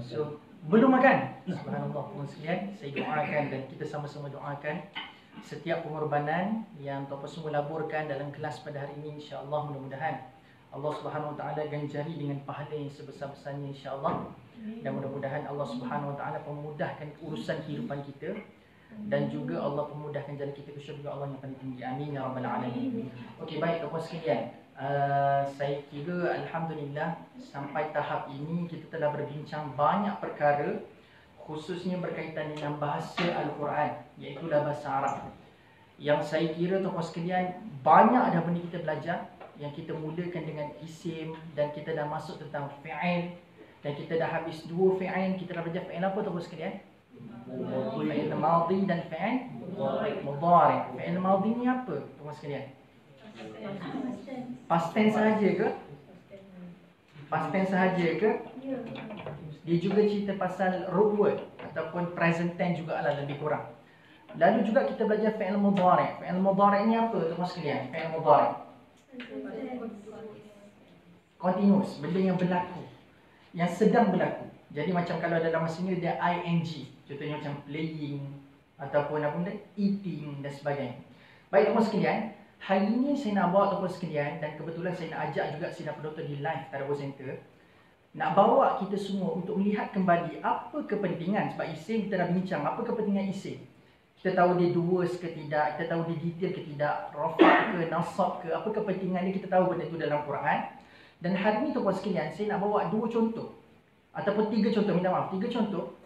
So, belum makan. Subhanallah, teman sekalian, saya doakan dan kita sama-sama doakan setiap pengorbanan yang tuan-tuan semua laburkan dalam kelas pada hari ini, insya-Allah mudah-mudahan Allah Subhanahu Wa Taala ganjari dengan pahala yang sebesar-besarnya, insya-Allah. Dan mudah-mudahan Allah Subhanahu Wa Taala memudahkan urusan kehidupan kita dan juga Allah memudahkan jalan kita ke syurga Allah yang paling tinggi. Amin ya rabbal alamin. Okey, baik tuan-tuan sekalian. Saya kira alhamdulillah sampai tahap ini kita telah berbincang banyak perkara khususnya berkaitan dengan bahasa Al-Quran, iaitu bahasa Arab. Yang saya kira tuan-tuan sekalian, banyak dah benda kita belajar. Yang kita mulakan dengan isim dan kita dah masuk tentang fi'il dan kita dah habis dua fi'il. Kita dah belajar fi'il apa tuan-tuan sekalian? Fi'il madhi dan fi'il mudhari'. Fi'il madhi ni apa tuan-tuan sekalian? Past tense sahaja ke? Past tense sahaja ke? Dia juga cerita pasal root word ataupun present tense jugalah lebih kurang. Lalu juga kita belajar fi'il mudhari'. Fi'il mudhari' ni apa tuan-tuan sekalian? Fi'il mudhari' continuous, benda yang berlaku, yang sedang berlaku. Jadi macam kalau dalam masa ni dia ing, contohnya macam playing ataupun apa benda, eating dan sebagainya. Baik tuan-tuan sekalian, hari ini saya nak bawa tuan-tuan sekalian dan kebetulan saya nak ajak juga Sidang Penonton di live Tadabbur Center, nak bawa kita semua untuk melihat kembali apa kepentingan, sebab isim kita dah bincang apa kepentingan isim. Kita tahu dia duas ke tidak, kita tahu dia detail ke tidak, rafa' ke, nasab ke, apa kepentingan dia, kita tahu benda itu dalam Quran. Dan hari ini tuan-tuan sekalian, saya nak bawa dua contoh ataupun tiga contoh, minta maaf, tiga contoh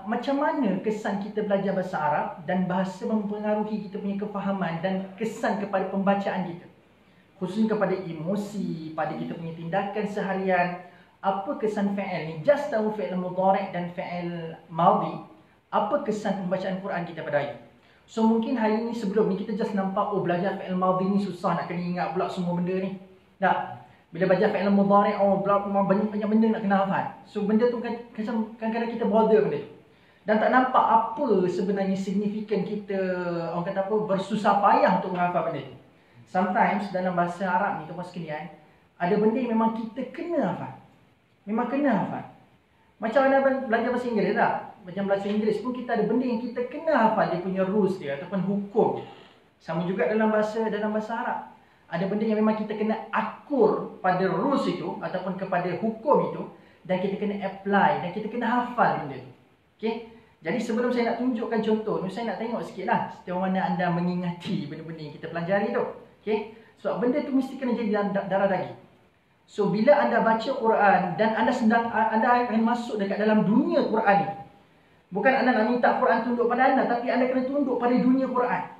macam mana kesan kita belajar bahasa Arab dan bahasa mempengaruhi kita punya kefahaman dan kesan kepada pembacaan kita, khususnya kepada emosi, pada kita punya tindakan seharian. Apa kesan fi'il ni? Just tahu fi'il mudhari' dan fi'il madhi, apa kesan pembacaan Quran kita pada hari. So mungkin hari ni sebelum ni kita just nampak, oh belajar fi'il madhi ni susah, nak kena ingat pula semua benda ni. Tak. Bila belajar fi'il mudhari', oh banyak benda nak kena hafal. So benda tu kadang-kadang kita bother benda tu. Dan tak nampak apa sebenarnya signifikan kita, orang kata apa, bersusah payah untuk menghafal benda tu. Sometimes dalam bahasa Arab ni tuan-tuan sekalian, ada benda yang memang kita kena hafal. Memang kena hafal. Macam mana belajar bahasa Inggeris tak? Macam bahasa Inggeris pun kita ada benda yang kita kena hafal, dia punya rules dia ataupun hukum. Sama juga dalam bahasa Arab. Ada benda yang memang kita kena akur pada rules itu ataupun kepada hukum itu dan kita kena apply dan kita kena hafal benda itu. Okey? Jadi sebelum saya nak tunjukkan contoh ni, saya nak tengok sikitlah sejauh mana anda mengingati benda-benda yang kita pelajari tu. Okey? Sebab benda tu mesti kena jadi darah daging. So bila anda baca Quran dan anda akan masuk dekat dalam dunia Quran ni. Bukan anda nak minta Quran tunduk pada anda, tapi anda kena tunduk pada dunia Quran.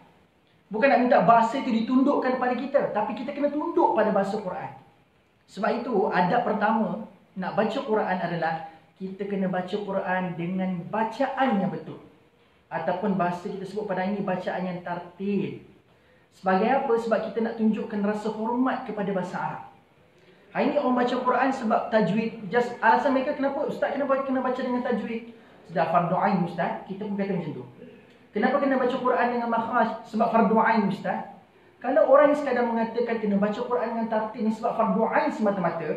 Bukan nak minta bahasa itu ditundukkan kepada kita, tapi kita kena tunduk pada bahasa Quran. Sebab itu adab pertama nak baca Quran adalah kita kena baca Quran dengan bacaan yang betul. Ataupun bahasa kita sebut pada ini bacaan yang tartil. Sebagai apa? Sebab kita nak tunjukkan rasa hormat kepada bahasa Arab. Hari ini orang baca Quran sebab tajwid. Just alasan mereka kenapa ustaz kena baca dengan tajwid. Sudah fardu ain ustaz, kita pun kata macam tu. Kenapa kena baca Quran dengan makhraj? Sebab fardu ain ustaz. Kalau orang yang sekadar mengatakan kena baca Quran dengan tartil ni sebab fardu ain semata-mata,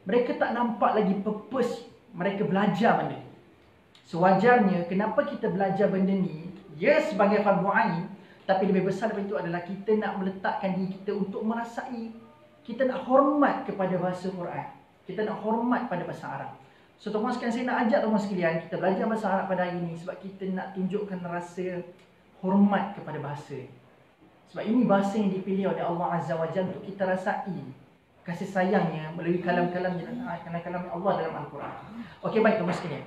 mereka tak nampak lagi purpose mereka belajar benda ni. Sewajarnya kenapa kita belajar benda ni, ya sebagai fardu ain, tapi lebih besar daripada itu adalah kita nak meletakkan diri kita untuk merasai, kita nak hormat kepada bahasa Quran. Kita nak hormat pada bahasa Arab. So tuan-tuan sekalian, saya nak ajak tuan-tuan sekalian kita belajar bahasa Arab pada hari ini sebab kita nak tunjukkan rasa hormat kepada bahasa. Sebab ini bahasa yang dipilih oleh Allah Azza wa Jalla untuk kita rasai kasih sayangnya melalui kalam-kalam Allah dalam Al-Quran. Okey, baik tuan-tuan sekalian.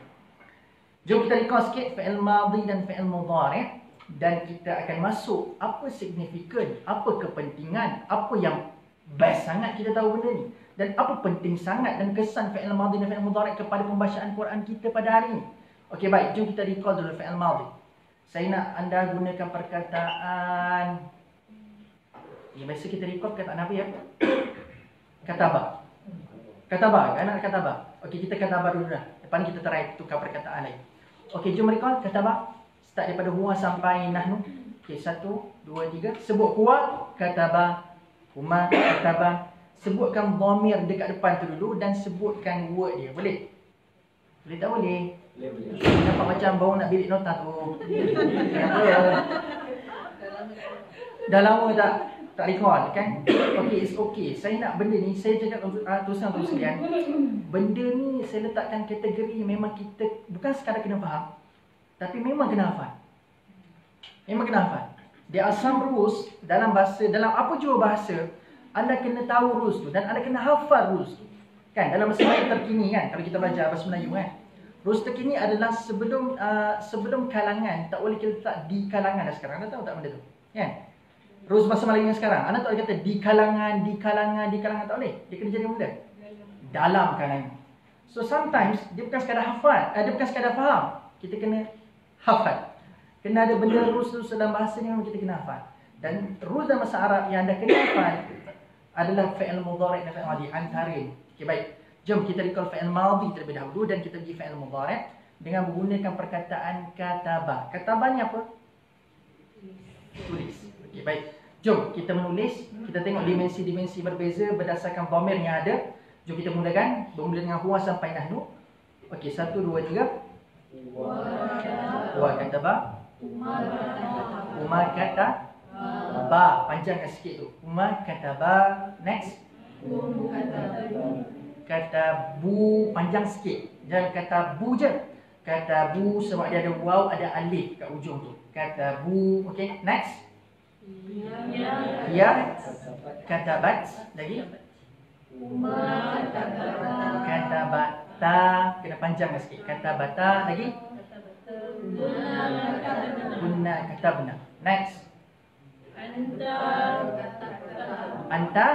Jom kita recall sikit fi'il madhi dan fi'il mudhari' dan kita akan masuk apa signifikan, apa kepentingan, apa yang best sangat kita tahu benda ni. Dan apa penting sangat dan kesan fi'il madhi dan fi'il mudhari' kepada pembacaan Quran kita pada hari ini. Okey, baik. Jom kita recall dulu fi'il madhi. Saya nak anda gunakan perkataan, ya, biasa kita recall perkataan apa ya? Katabah. Katabah, kan? Anak katabah. Okey, kita katabah dulu dah. Lepas ni kita try tukar perkataan lain. Okey, jom recall katabah. Start daripada huwa sampai nahnu. Okey, 1, 2, 3. Sebut huwa, katabah. Huma, katabah. Sebutkan dhamir dekat depan tu dulu dan sebutkan word dia. Boleh? Boleh tak boleh? Nampak macam bau nak bilik nota tu. Kenapa? Dah lama tak recall kan? Okay, it's okay. Saya nak benda ni, saya cakap terus sekalian. Benda ni saya letakkan kategori memang kita bukan sekadar kena faham, tapi memang kena hafal. Memang kena hafal. There are some rules dalam bahasa, dalam apa jua bahasa, anda kena tahu rules tu dan anda kena hafal rules tu. Kan dalam bahasa Melayu terkini kan, kalau kita belajar bahasa Melayu kan. Rules terkini adalah sebelum kalangan, tak boleh kita letak di kalangan dah sekarang. Anda tahu tak benda tu? Kan? Rules bahasa Melayu yang sekarang, anda tak boleh kata di kalangan, tak boleh. Dia kena jadi benda dalam kalangan. So sometimes dia bukan sekadar hafal, dia bukan sekadar faham. Kita kena hafal. Kena ada benda rules dalam bahasa ni memang kita kena hafal. Dan rules dalam bahasa Arab yang anda kena hafal adalah fi'il mudhari' dan fi'il madhi, antarin. Okey, baik. Jom kita recall fi'il madhi terlebih dahulu dan kita pergi fi'il mudhari' dengan menggunakan perkataan kataba. Kataba ni apa? Tulis. Okey, baik. Jom kita menulis, kita tengok dimensi-dimensi berbeza berdasarkan dhamir yang ada. Jom kita mulakan bermula dengan huwa sampai nahnu. Okey, 1 2 3. Huwa kataba. Umar kata ba, panjangkan sikit tu. Umar kataba. Next. Kata bu, panjang sikit. Jangan kata bu je. Kata bu sebab dia ada waw, ada alif kat ujung tu. Kata bu. Okey, next. Ya katabat. Lagi. Katabata, kena panjangkan sikit. Katabata. Lagi. Kunna katabna. Next. Anta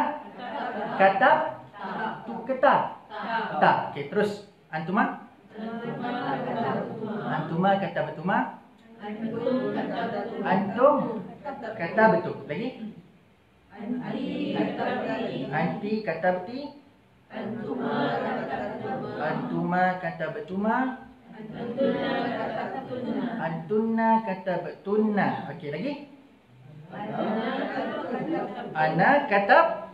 katab tu ketab. Tak. Okey, terus. Antuma. Antuma katabatuma. Antum kata betul. Lagi. Anti kata beti. Antuma kata betuma. Antunna kata betunna. Okey, lagi. Ana kata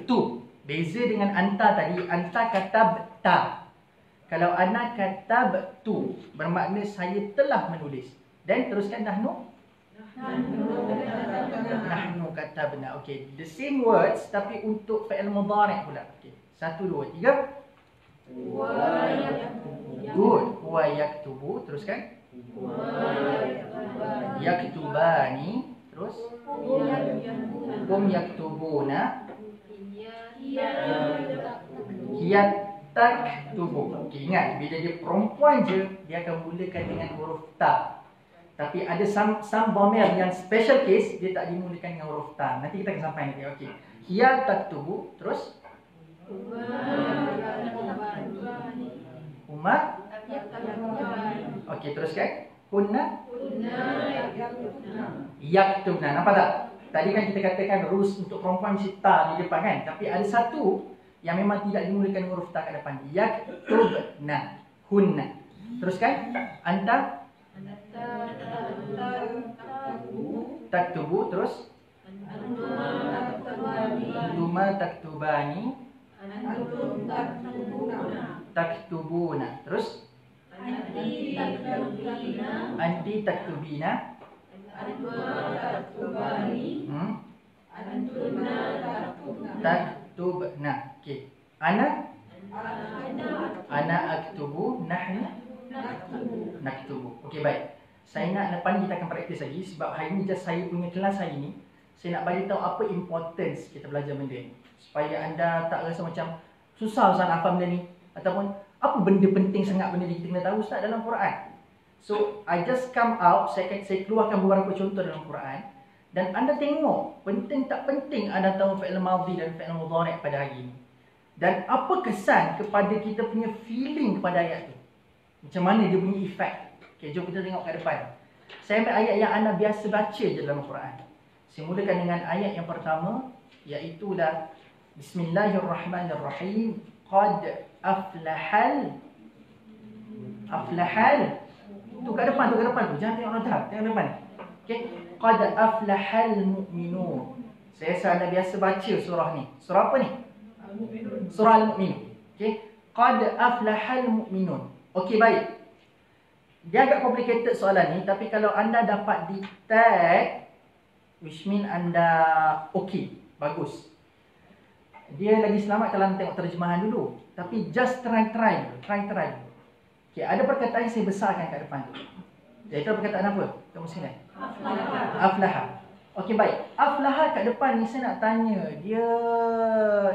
tu. Beza dengan anta tadi. Anta kata beta. Kalau ana kata tu bermakna saya telah menulis. Dan teruskan nahnu. Nahnu kata benar. Okey, the same words tapi untuk fi'il mudhari' pula. Okey, 1 2 3. Good. Huwa yaktubu. Teruskan. Yaktubani. Terus. Hum yaktubuna. Hiya taktubu. Okey, ingat bila dia perempuan je dia akan mulakan dengan huruf ta. Tapi ada some dhamir yang special case dia tak dimulakan dengan huruf ta. Nanti kita akan sampai nanti. Okey. Hiya taktubu. Terus. Umar. Okey, teruskan. Kunna yaktubna. Nampak tak? Tadi kan kita katakan rules untuk perempuan mesti ta di depan kan. Tapi ada satu yang memang tidak dimulakan huruf ta kat depan. Yaktubna. Hunna. Teruskan. Anta taktubu. Terus. Antuma taktubani. Taktubuna. Terus. Anti taktubina. Taktubna. Okey. Ana aktubu. Nahnu naktubu. Okey, baik. Saya nak lepas ni kita akan praktis lagi sebab hari ni just saya punya kelas hari ni. Saya nak bagi tahu apa importance kita belajar benda ni. Supaya anda tak rasa macam susah Ustaz nak faham benda ni ataupun apa benda penting sangat benda ni kita kena tahu Ustaz dalam Quran. So I just come out, saya keluarkan beberapa contoh dalam Quran dan anda tengok penting tak penting anda tahu fi'il madhi dan fi'il mudhari' pada hari ini. Dan apa kesan kepada kita punya feeling kepada ayat tu. Macam mana dia punya efek. Okay, jom kita tengok ke depan. Saya ambil ayat yang anda biasa baca je dalam Quran. Saya mulakan dengan ayat yang pertama, iaitu dah Bismillahirrahmanirrahim. Qad aflahal. Tu kat depan tu. Jangan tengok nota, tengok depan. Okey. Qad aflahal mu'minun. Saya rasa anda biasa baca surah ni. Surah apa ni? Surah Al-Mu'minun. Okey. Qad aflahal mu'minun. Okey, baik. Dia agak complicated soalan ni, tapi kalau anda dapat di tag, which mean anda okey, bagus. Dia lagi selamat kalau anda tengok terjemahan dulu. Tapi just try. Okey, ada perkataan yang saya besarkan kat depan tu. Iaitu perkataan apa? Tengok sini. Aflaha. Okey, baik. Aflaha kat depan ni saya nak tanya, dia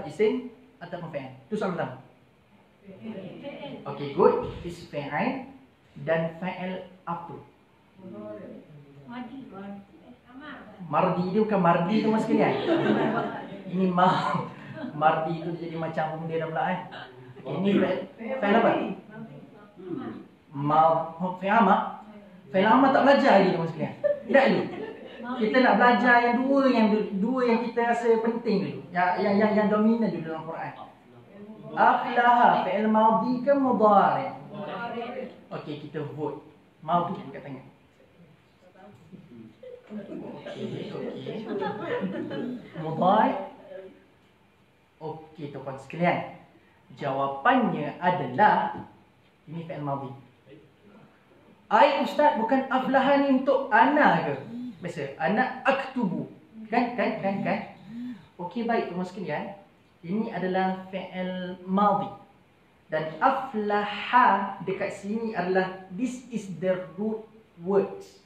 isim ataupun fa'il? Tu soalan pertama. Okey, good. Is fa'il dan fa'il apa? Mardi dia bukan mardi tu mas sekalian. Ini mardi tu jadi macam benda dah pula kan. Ini fa'il apa? Fa'il amak. Fa'il amak tak belajar lagi tu mas sekalian. Tak dulu. Kita nak belajar yang dua yang kita rasa penting dulu. Yang dominan dulu dalam Quran. Aflaha fi'il madhi ke mudhari'? Okey, kita vote. Madhi kat tengah. Okey. Mudhari'. Okey, tuan-tuan sekalian. Jawapannya adalah ini fi'il madhi. Ai ustaz, bukan aflaha ni untuk ana ke? Biasa, ana aktubu. Kan? Okey, baik tuan-tuan sekalian. Ini adalah fi'il madhi. Dan aflaha dekat sini adalah this is the root words.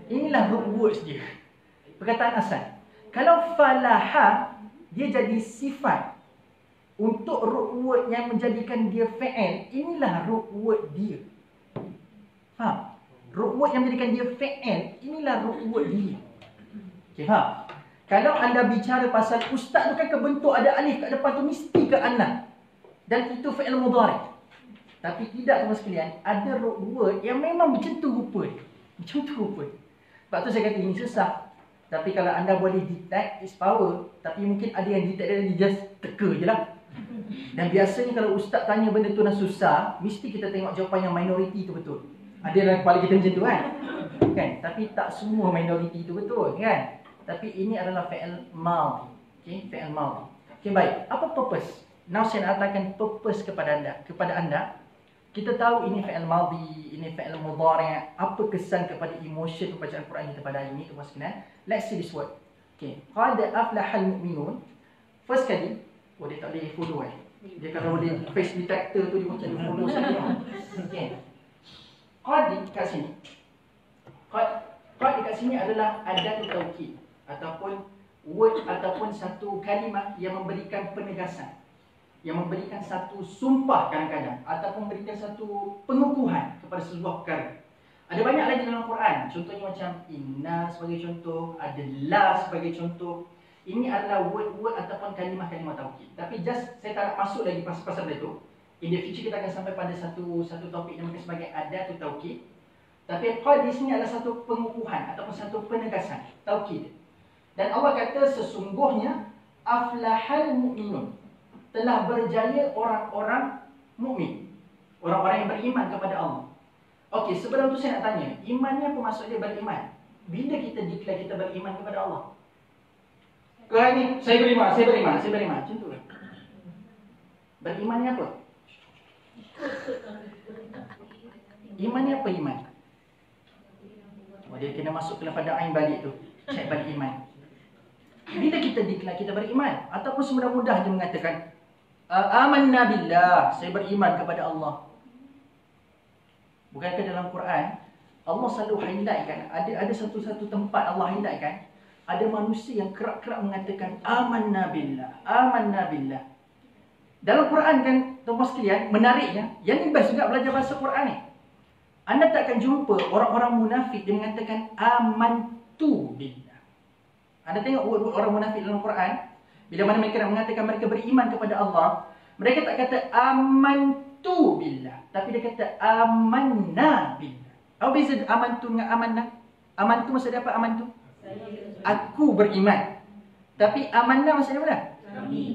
Inilah root words dia. Perkataan asal. Kalau falaha, dia jadi sifat. Untuk root word yang menjadikan dia fi'il, inilah root word dia. Faham? Root word yang menjadikan dia fi'il, inilah root word dia. Okay, faham? Kalau anda bicara pasal ustaz tu kan kebentuk ada alif kat depan tu mesti ke ana. Dan itu fi'il mudhari'. Tapi tidak tuan sekalian, ada root word yang memang macam tu rupa dia. Macam tu rupa dia. Sebab tu saya kata ini susah. Tapi kalau anda boleh detect, is power. Tapi mungkin ada yang detect dia just teka je lah. Dan biasanya kalau ustaz tanya benda tu dah susah, mesti kita tengok jawapan yang minoriti tu betul. Ada dalam kepala kita macam tu kan? Tapi tak semua minoriti tu betul kan? Tapi ini adalah fi'il madhi. Okey, fi'il madhi. Okey, baik. Apa purpose? Now saya nak katakan purpose kepada anda. Kita tahu ini fi'il madhi, ini fi'il mudhari'. Apa kesan kepada emotion pembacaan Quran kita pada hari ini, tuan sekalian? Let's see this word. Okey, qad aflahal mu'minun. First kali, dia tak boleh follow Dia kalau boleh face detector tu dia macam follow saja. Okey. Qad kat sini. Qad dekat sini adalah adat taukid ataupun word ataupun satu kalimah yang memberikan penegasan, yang memberikan satu sumpah kadang-kadang ataupun memberikan satu pengukuhan kepada sebuah perkara. Ada banyak lagi dalam Quran. Contohnya macam inna sebagai contoh, ada la sebagai contoh. Ini adalah word-word ataupun kalimah-kalimah taukid. Tapi just saya tak nak masuk lagi pasal itu. In the future kita akan sampai pada satu topik yang mungkin sebagai adat atau taukid. Tapi qad di sini adalah satu pengukuhan ataupun satu penegasan, taukid. Dan Allah kata sesungguhnya aflahal mu'minun, telah berjaya orang-orang mukmin, orang-orang yang beriman kepada Allah. Okey, sebelum tu saya nak tanya, imannya apa maksud dia beriman? Bila kita declare kita beriman kepada Allah? Kau ni saya beriman. Macam tu lah. Beriman ni apa? Iman ni apa iman? Dia kena masuk ke lafaz ain balik tu. Cek balik iman. Bila kita declare kita beriman ataupun semudah-mudah dia mengatakan amanna billah, saya beriman kepada Allah. Bukankah dalam Quran Allah selalu highlightkan, ada satu-satu tempat Allah highlightkan ada manusia yang kerap-kerap mengatakan amanna billah. Dalam Quran kan tuan-tuan sekalian, menariknya, yang ni best juga belajar bahasa Quran ni. Anda takkan jumpa orang-orang munafik dia mengatakan amantu billah. Anda tengok word orang munafik dalam Quran, bila mana mereka nak mengatakan mereka beriman kepada Allah, mereka tak kata amantu billah, tapi dia kata amanna billah. Apa beza amantu dengan amanna? Amantu maksudnya apa amantu? Aku beriman. Tapi amanna maksudnya apa?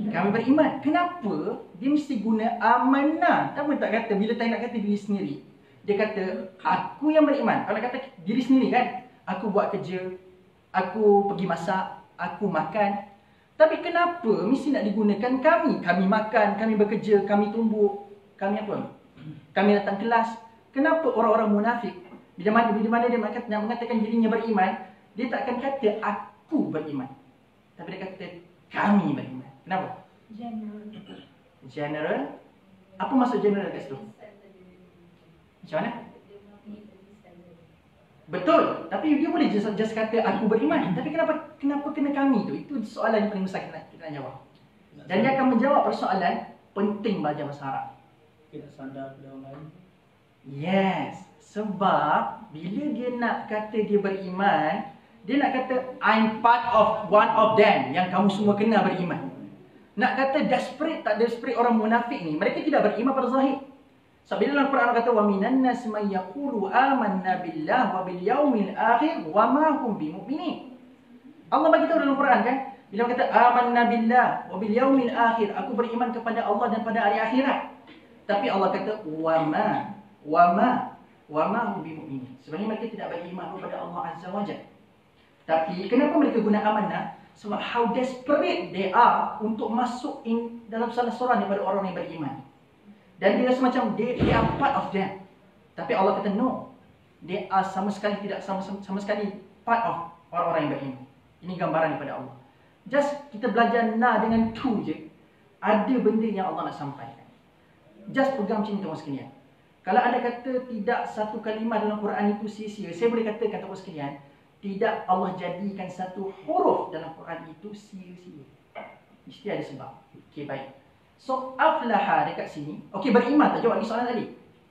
Kami beriman. Kenapa dia mesti guna amanah? Kenapa tak kata bila tak nak kata diri sendiri, dia kata aku yang beriman. Kalau kata diri sendiri kan, aku buat kerja, aku pergi masak, aku makan. Tapi kenapa mesti nak digunakan kami? Kami makan, kami bekerja, kami tumbuk, kami apa? Kami datang kelas. Kenapa orang-orang munafik bila mana dia nak mengatakan dirinya beriman, dia tak akan kata aku beriman, tapi dia kata kami beriman. Kenapa? General. Apa maksud general kat situ? Macam mana? Betul, tapi dia boleh just kata aku beriman. Tapi kenapa kena kami tu? Itu soalan yang paling besar kita nak jawab. Dan dia akan menjawab persoalan penting belajar bahasa Arab. Kita sadar pada orang lain. Yes, sebab bila dia nak kata dia beriman, dia nak kata I'm part of one of them, yang kamu semua kena beriman. Nak kata desperate tak desperate orang munafik ni, mereka tidak beriman pada zahir. Sebab bila dalam Quran Allah kata wa minan nas may yaqulu amanna billah wa bil yaumil akhir wa ma hum bimu'minin. Allah bagi tahu dalam Quran kan, bila kata amanna billah wa bil yaumil akhir, aku beriman kepada Allah dan pada hari akhirat. Tapi Allah kata wa ma hum bimu'minin. Sebenarnya mereka tidak beriman kepada Allah Azza wa Jalla. Tapi kenapa mereka guna amanah? Sebab how desperate they are untuk masuk dalam salah seorang daripada orang yang beriman. Dan dia rasa macam they are part of them. Tapi Allah kata no. They are sama sekali tidak sama sekali part of orang-orang yang beriman. Ini gambaran daripada Allah. Just kita belajar na dengan tu je, ada benda yang Allah nak sampaikan. Just pegang macam ni tuan sekalian. Kalau anda kata tidak satu kalimah dalam Quran itu sia-sia, saya boleh katakan tuan sekalian, tidak Allah jadikan satu huruf dalam Quran itu sia-sia. Mesti ada sebab. Okey, baik. So, aflaha dekat sini. Okey, beriman tak? Jawab ni soalan tadi.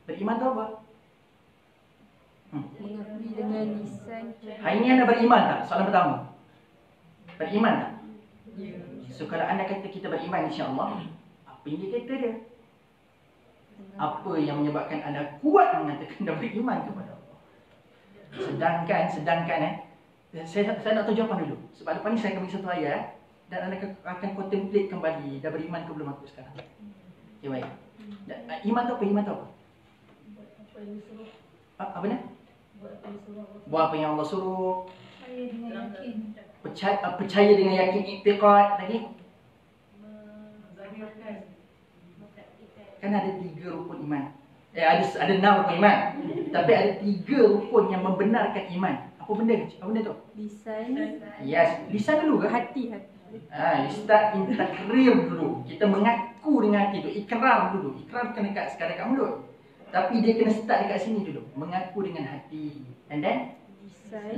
Beriman tu apa? Mengakui dengan lisan. Hari ni anda beriman tak? Soalan pertama. Beriman tak? So, kalau anda kata kita beriman insya-Allah, apa yang dia kata dia? Apa yang menyebabkan anda kuat mengatakan anda beriman kepada Allah? Sedangkan saya nak tahu jawapan dulu. Sebab lepas ni saya akan bagi satu ayat dan anda akan contemplate kembali, dah beriman ke belum aku sekarang. Okay, baik. Iman tu apa? Iman tu apa? Apa ni? Buat apa yang Allah suruh. Percaya dengan yakin, i'tiqad lagi. Kan ada 3 rukun iman. Ada 6 rukun iman. Tapi ada 3 rukun yang membenarkan iman. Apa benda tu? Lisan. Yes, lisan dulu ke? Hati. You start in takrir dulu. Kita mengaku dengan hati tu. Ikrar dulu. Ikrar bukan sekadar kat mulut. Tapi dia kena start dekat sini dulu. Mengaku dengan hati. And then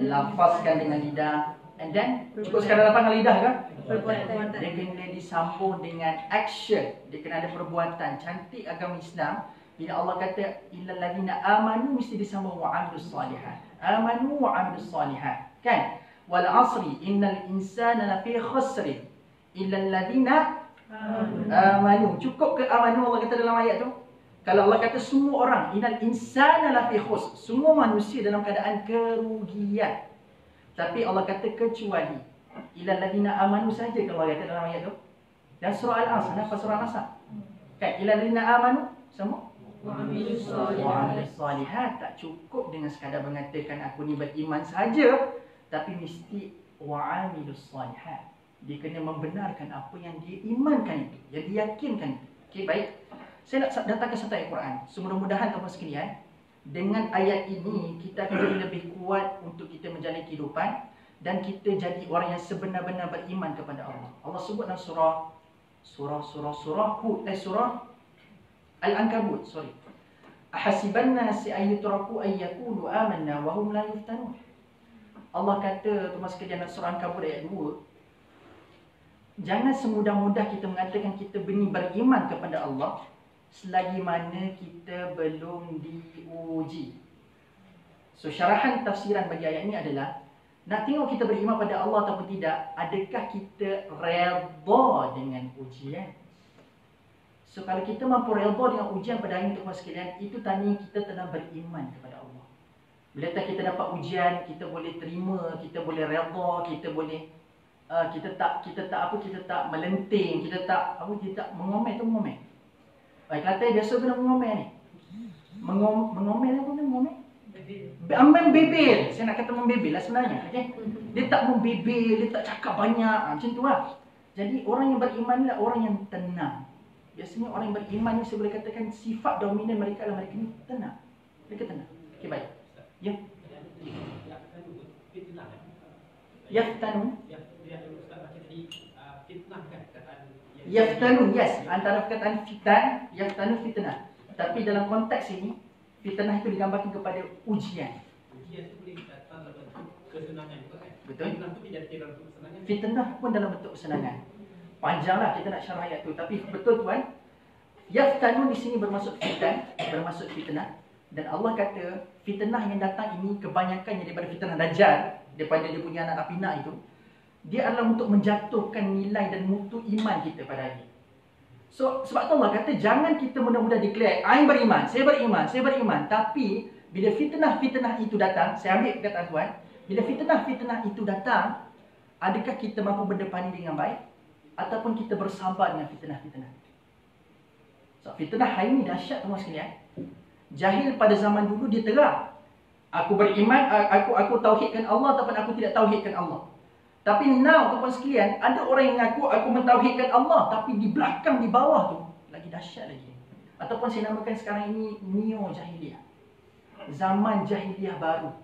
lafazkan dengan lidah. And then cukup sekadar lafaz dengan lidah ke? Perbuatan. Dia kena disambung dengan action. Dia kena ada perbuatan. Cantik agama Islam. Bila Allah kata illal ladzina amanu, mesti disambung wa amilus solihat. Amanu wa amilus solihat. Kan? Wal asri innal insana lafi khusr illa alladzina amanu. Cukup ke amanu Allah kata dalam ayat tu? Kalau Allah kata semua orang, innal insana lafi khusr, semua manusia dalam keadaan kerugian. Tapi Allah kata kecuali illa alladzina amanu saja kalau Allah kata dalam ayat tu. Dan surah Al-Asr, kenapa surah Al-Asr? Kan illa alladzina amanu semua wa amilus solihat. Tak cukup dengan sekadar mengatakan aku ni beriman saja, tapi mesti wa'amilus solihat. Dia kena membenarkan apa yang dia imankan itu, yang dia yakinkan itu. Okey, baik. Saya nak datangkan satu ayat Quran. So, mudah-mudahan tuan-tuan sekalian, dengan ayat ini kita akan jadi lebih kuat untuk kita menjalani kehidupan dan kita jadi orang yang sebenar-benar beriman kepada Allah. Allah sebut dalam surah Hud, surah Al-Ankabut, sorry. Ahasiban nasi ayyutraku ayyakulu amanna wa hum la yuftanun. Allah kata tuan sekalian dalam surah Al-Ankabut ayat 2, jangan semudah-mudah kita mengatakan kita beriman kepada Allah selagi mana kita belum diuji. So syarahan tafsiran bagi ayat ini adalah nak tengok kita beriman pada Allah ataupun tidak, adakah kita redha dengan ujian. So kalau kita mampu redha dengan ujian pada hari ini tuan sekalian, itu tanda kita telah beriman kepada Allah. Bila kita dapat ujian, kita boleh terima, kita boleh redha, kita boleh kita tak melenting, kita tak mengomel tu mengomel. Baik, kata biasa guna mengomel ni. Mengomel apa ni mengomel? Membebel. Saya nak kata membebel lah sebenarnya, okey. Dia tak membebel, dia tak cakap banyak, macam tu lah. Jadi orang yang beriman adalah orang yang tenang. Biasanya orang yang beriman ni saya boleh katakan sifat dominan mereka adalah mereka ni tenang. Mereka tenang. Okey, baik. Ya. Yaftanun. Yaftanun, yes. Antara perkataan fitan, yaftanun fitnah. Tapi dalam konteks ini, fitnah itu digambarkan kepada ujian. Ujian itu boleh datang dalam bentuk kesenangan juga kan? Betul. Fitnah itu tidak dalam bentuk kesenangan. Fitnah pun dalam bentuk kesenangan. Panjanglah kita nak syarah ayat tu, tapi betul tuan. Yaftanun di sini bermaksud fitan, bermaksud fitnah. Dan Allah kata fitnah yang datang ini kebanyakannya daripada fitnah Dajjal, daripada dia punya anak Apina itu, dia adalah untuk menjatuhkan nilai dan mutu iman kita pada hari. So sebab tu Allah kata jangan kita mudah-mudah declare I beriman, saya beriman, saya beriman. Tapi bila fitnah-fitnah itu datang, saya ambil perkataan tuan, bila fitnah-fitnah itu datang, adakah kita mampu berdepani dengan baik ataupun kita bersabar dengan fitnah-fitnah? So fitnah hari ini dahsyat teman sekalian. Jahil pada zaman dulu dia terang. Aku beriman, aku tauhidkan Allah ataupun aku tidak tauhidkan Allah. Tapi now tuan sekalian, ada orang yang mengaku aku mentauhidkan Allah, tapi di belakang, di bawah tu lagi dahsyat lagi. Ataupun saya namakan sekarang ini neo jahiliah. Zaman jahiliah baru.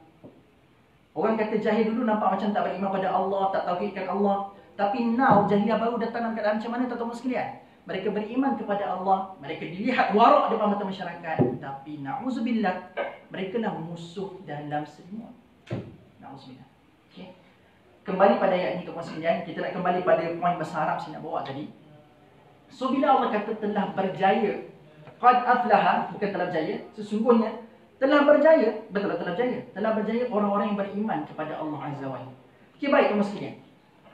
Orang kata jahil dulu nampak macam tak beriman pada Allah, tak tauhidkan Allah. Tapi now jahiliah baru datang dalam keadaan macam mana tuan sekalian? Mereka beriman kepada Allah, mereka dilihat warak depan mata masyarakat, tapi na'udzubillah, mereka lah musuh dalam selimut. Na'udzubillah. Okey. Kembali pada ayat ini tuan sekalian, kita nak kembali pada poin bahasa Arab saya nak bawa tadi. So bila Allah kata telah berjaya, qad aflaha, bukan telah berjaya, sesungguhnya telah berjaya, betul telah berjaya. Telah berjaya orang-orang yang beriman kepada Allah Azza wa Jalla. Okey, baik tuan sekalian.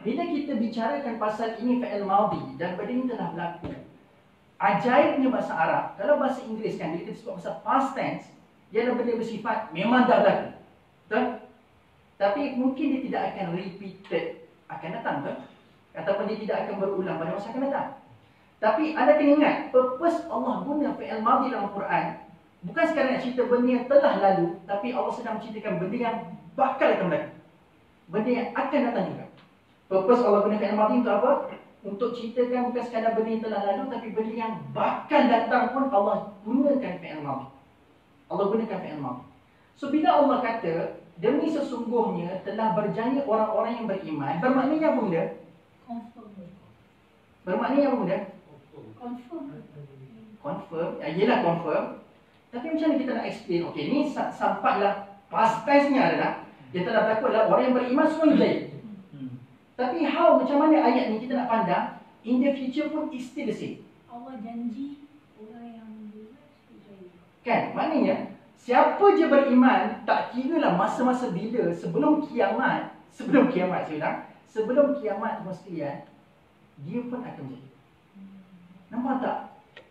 Bila kita bicarakan pasal ini fi'il madhi dan benda ini telah berlaku, ajaibnya bahasa Arab, kalau bahasa Inggeris kan, bila kita sebut pasal past tense, dia adalah benda bersifat memang dah berlaku. Betul? Tapi mungkin dia tidak akan repeated, akan datang, betul? Ataupun dia tidak akan berulang pada masa akan datang. Tapi anda kena ingat, purpose Allah guna fi'il madhi dalam Quran bukan sekadar nak cerita benda yang telah lalu, tapi Allah sedang menceritakan benda yang bakal akan berlaku, benda yang akan datang juga. Purpose Allah guna fi'il madhi untuk apa? Untuk ceritakan bukan sekadar benda yang telah lalu, tapi benda yang bakal datang pun Allah gunakan fi'il madhi. Allah gunakan fi'il madhi. So bila Allah kata demi sesungguhnya telah berjaya orang-orang yang beriman, bermaknanya apa benda? Confirm. Bermaknanya apa benda? Confirm. Confirm. Yelah confirm. Tapi macam mana kita nak explain? Okey, ni sampailah past tense-nya adalah dia telah berlaku adalah orang yang beriman semua berjaya. Tapi how, macam mana ayat ni kita nak pandang, in the future pun is still the same. Allah janji orang yang beriman berjaya. Kan? Maknanya, siapa je beriman, tak kira lah masa-masa bila, sebelum kiamat saya ulang, sebelum kiamat tuan sekalian, dia pun akan berjaya. Nampak tak?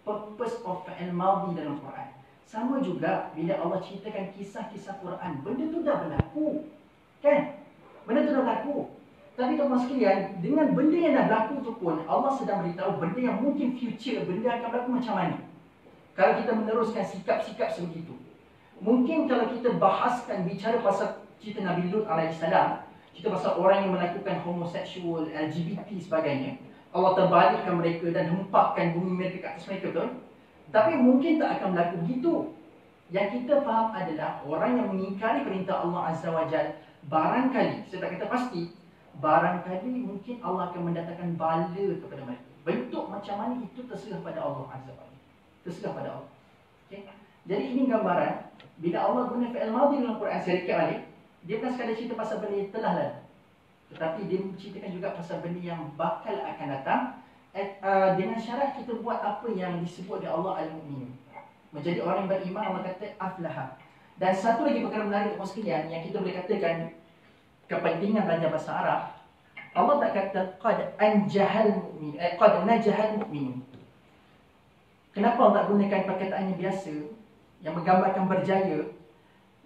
Purpose of fi'il madhi dalam Quran. Sama juga bila Allah ceritakan kisah-kisah Quran, benda tu dah berlaku. Kan? Benda tu dah berlaku. Tapi tuan-tuan sekalian, dengan benda yang dah berlaku tu pun Allah sedang beritahu benda yang mungkin future, benda akan berlaku macam mana. Kalau kita meneruskan sikap-sikap sebegitu. Mungkin kalau kita bahaskan, bicara pasal cerita Nabi Lut alaihissalam, cerita pasal orang yang melakukan homoseksual, LGBT sebagainya, Allah terbalikkan mereka dan hempapkan bumi mereka ke atas mereka, betul? Tapi mungkin tak akan berlaku begitu. Yang kita faham adalah orang yang mengingkari perintah Allah Azza wa Jalla, barangkali, saya tak kata pasti, barangkali mungkin Allah akan mendatangkan bala kepada mereka. Bentuk macam mana itu terserah pada Allah Azza wa Jalla. Terserah pada Allah. Okay? Jadi ini gambaran bila Allah guna fi'il madhi dalam Quran, saya recap balik, dia bukan sekadar cerita pasal benda yang telah lalu, tetapi dia menceritakan juga pasal benda yang bakal akan datang, dengan syarat kita buat apa yang disebut oleh Allah Al-Mu'min. Menjadi orang yang beriman, Allah kata aflaha. Dan satu lagi perkara menarik untuk sekalian yang kita boleh katakan kepentingan belajar bahasa Arab, Allah tak kata qad anjahal mu'min, qad najahal mu'min. Kenapa Allah tak gunakan perkataan yang biasa yang menggambarkan berjaya,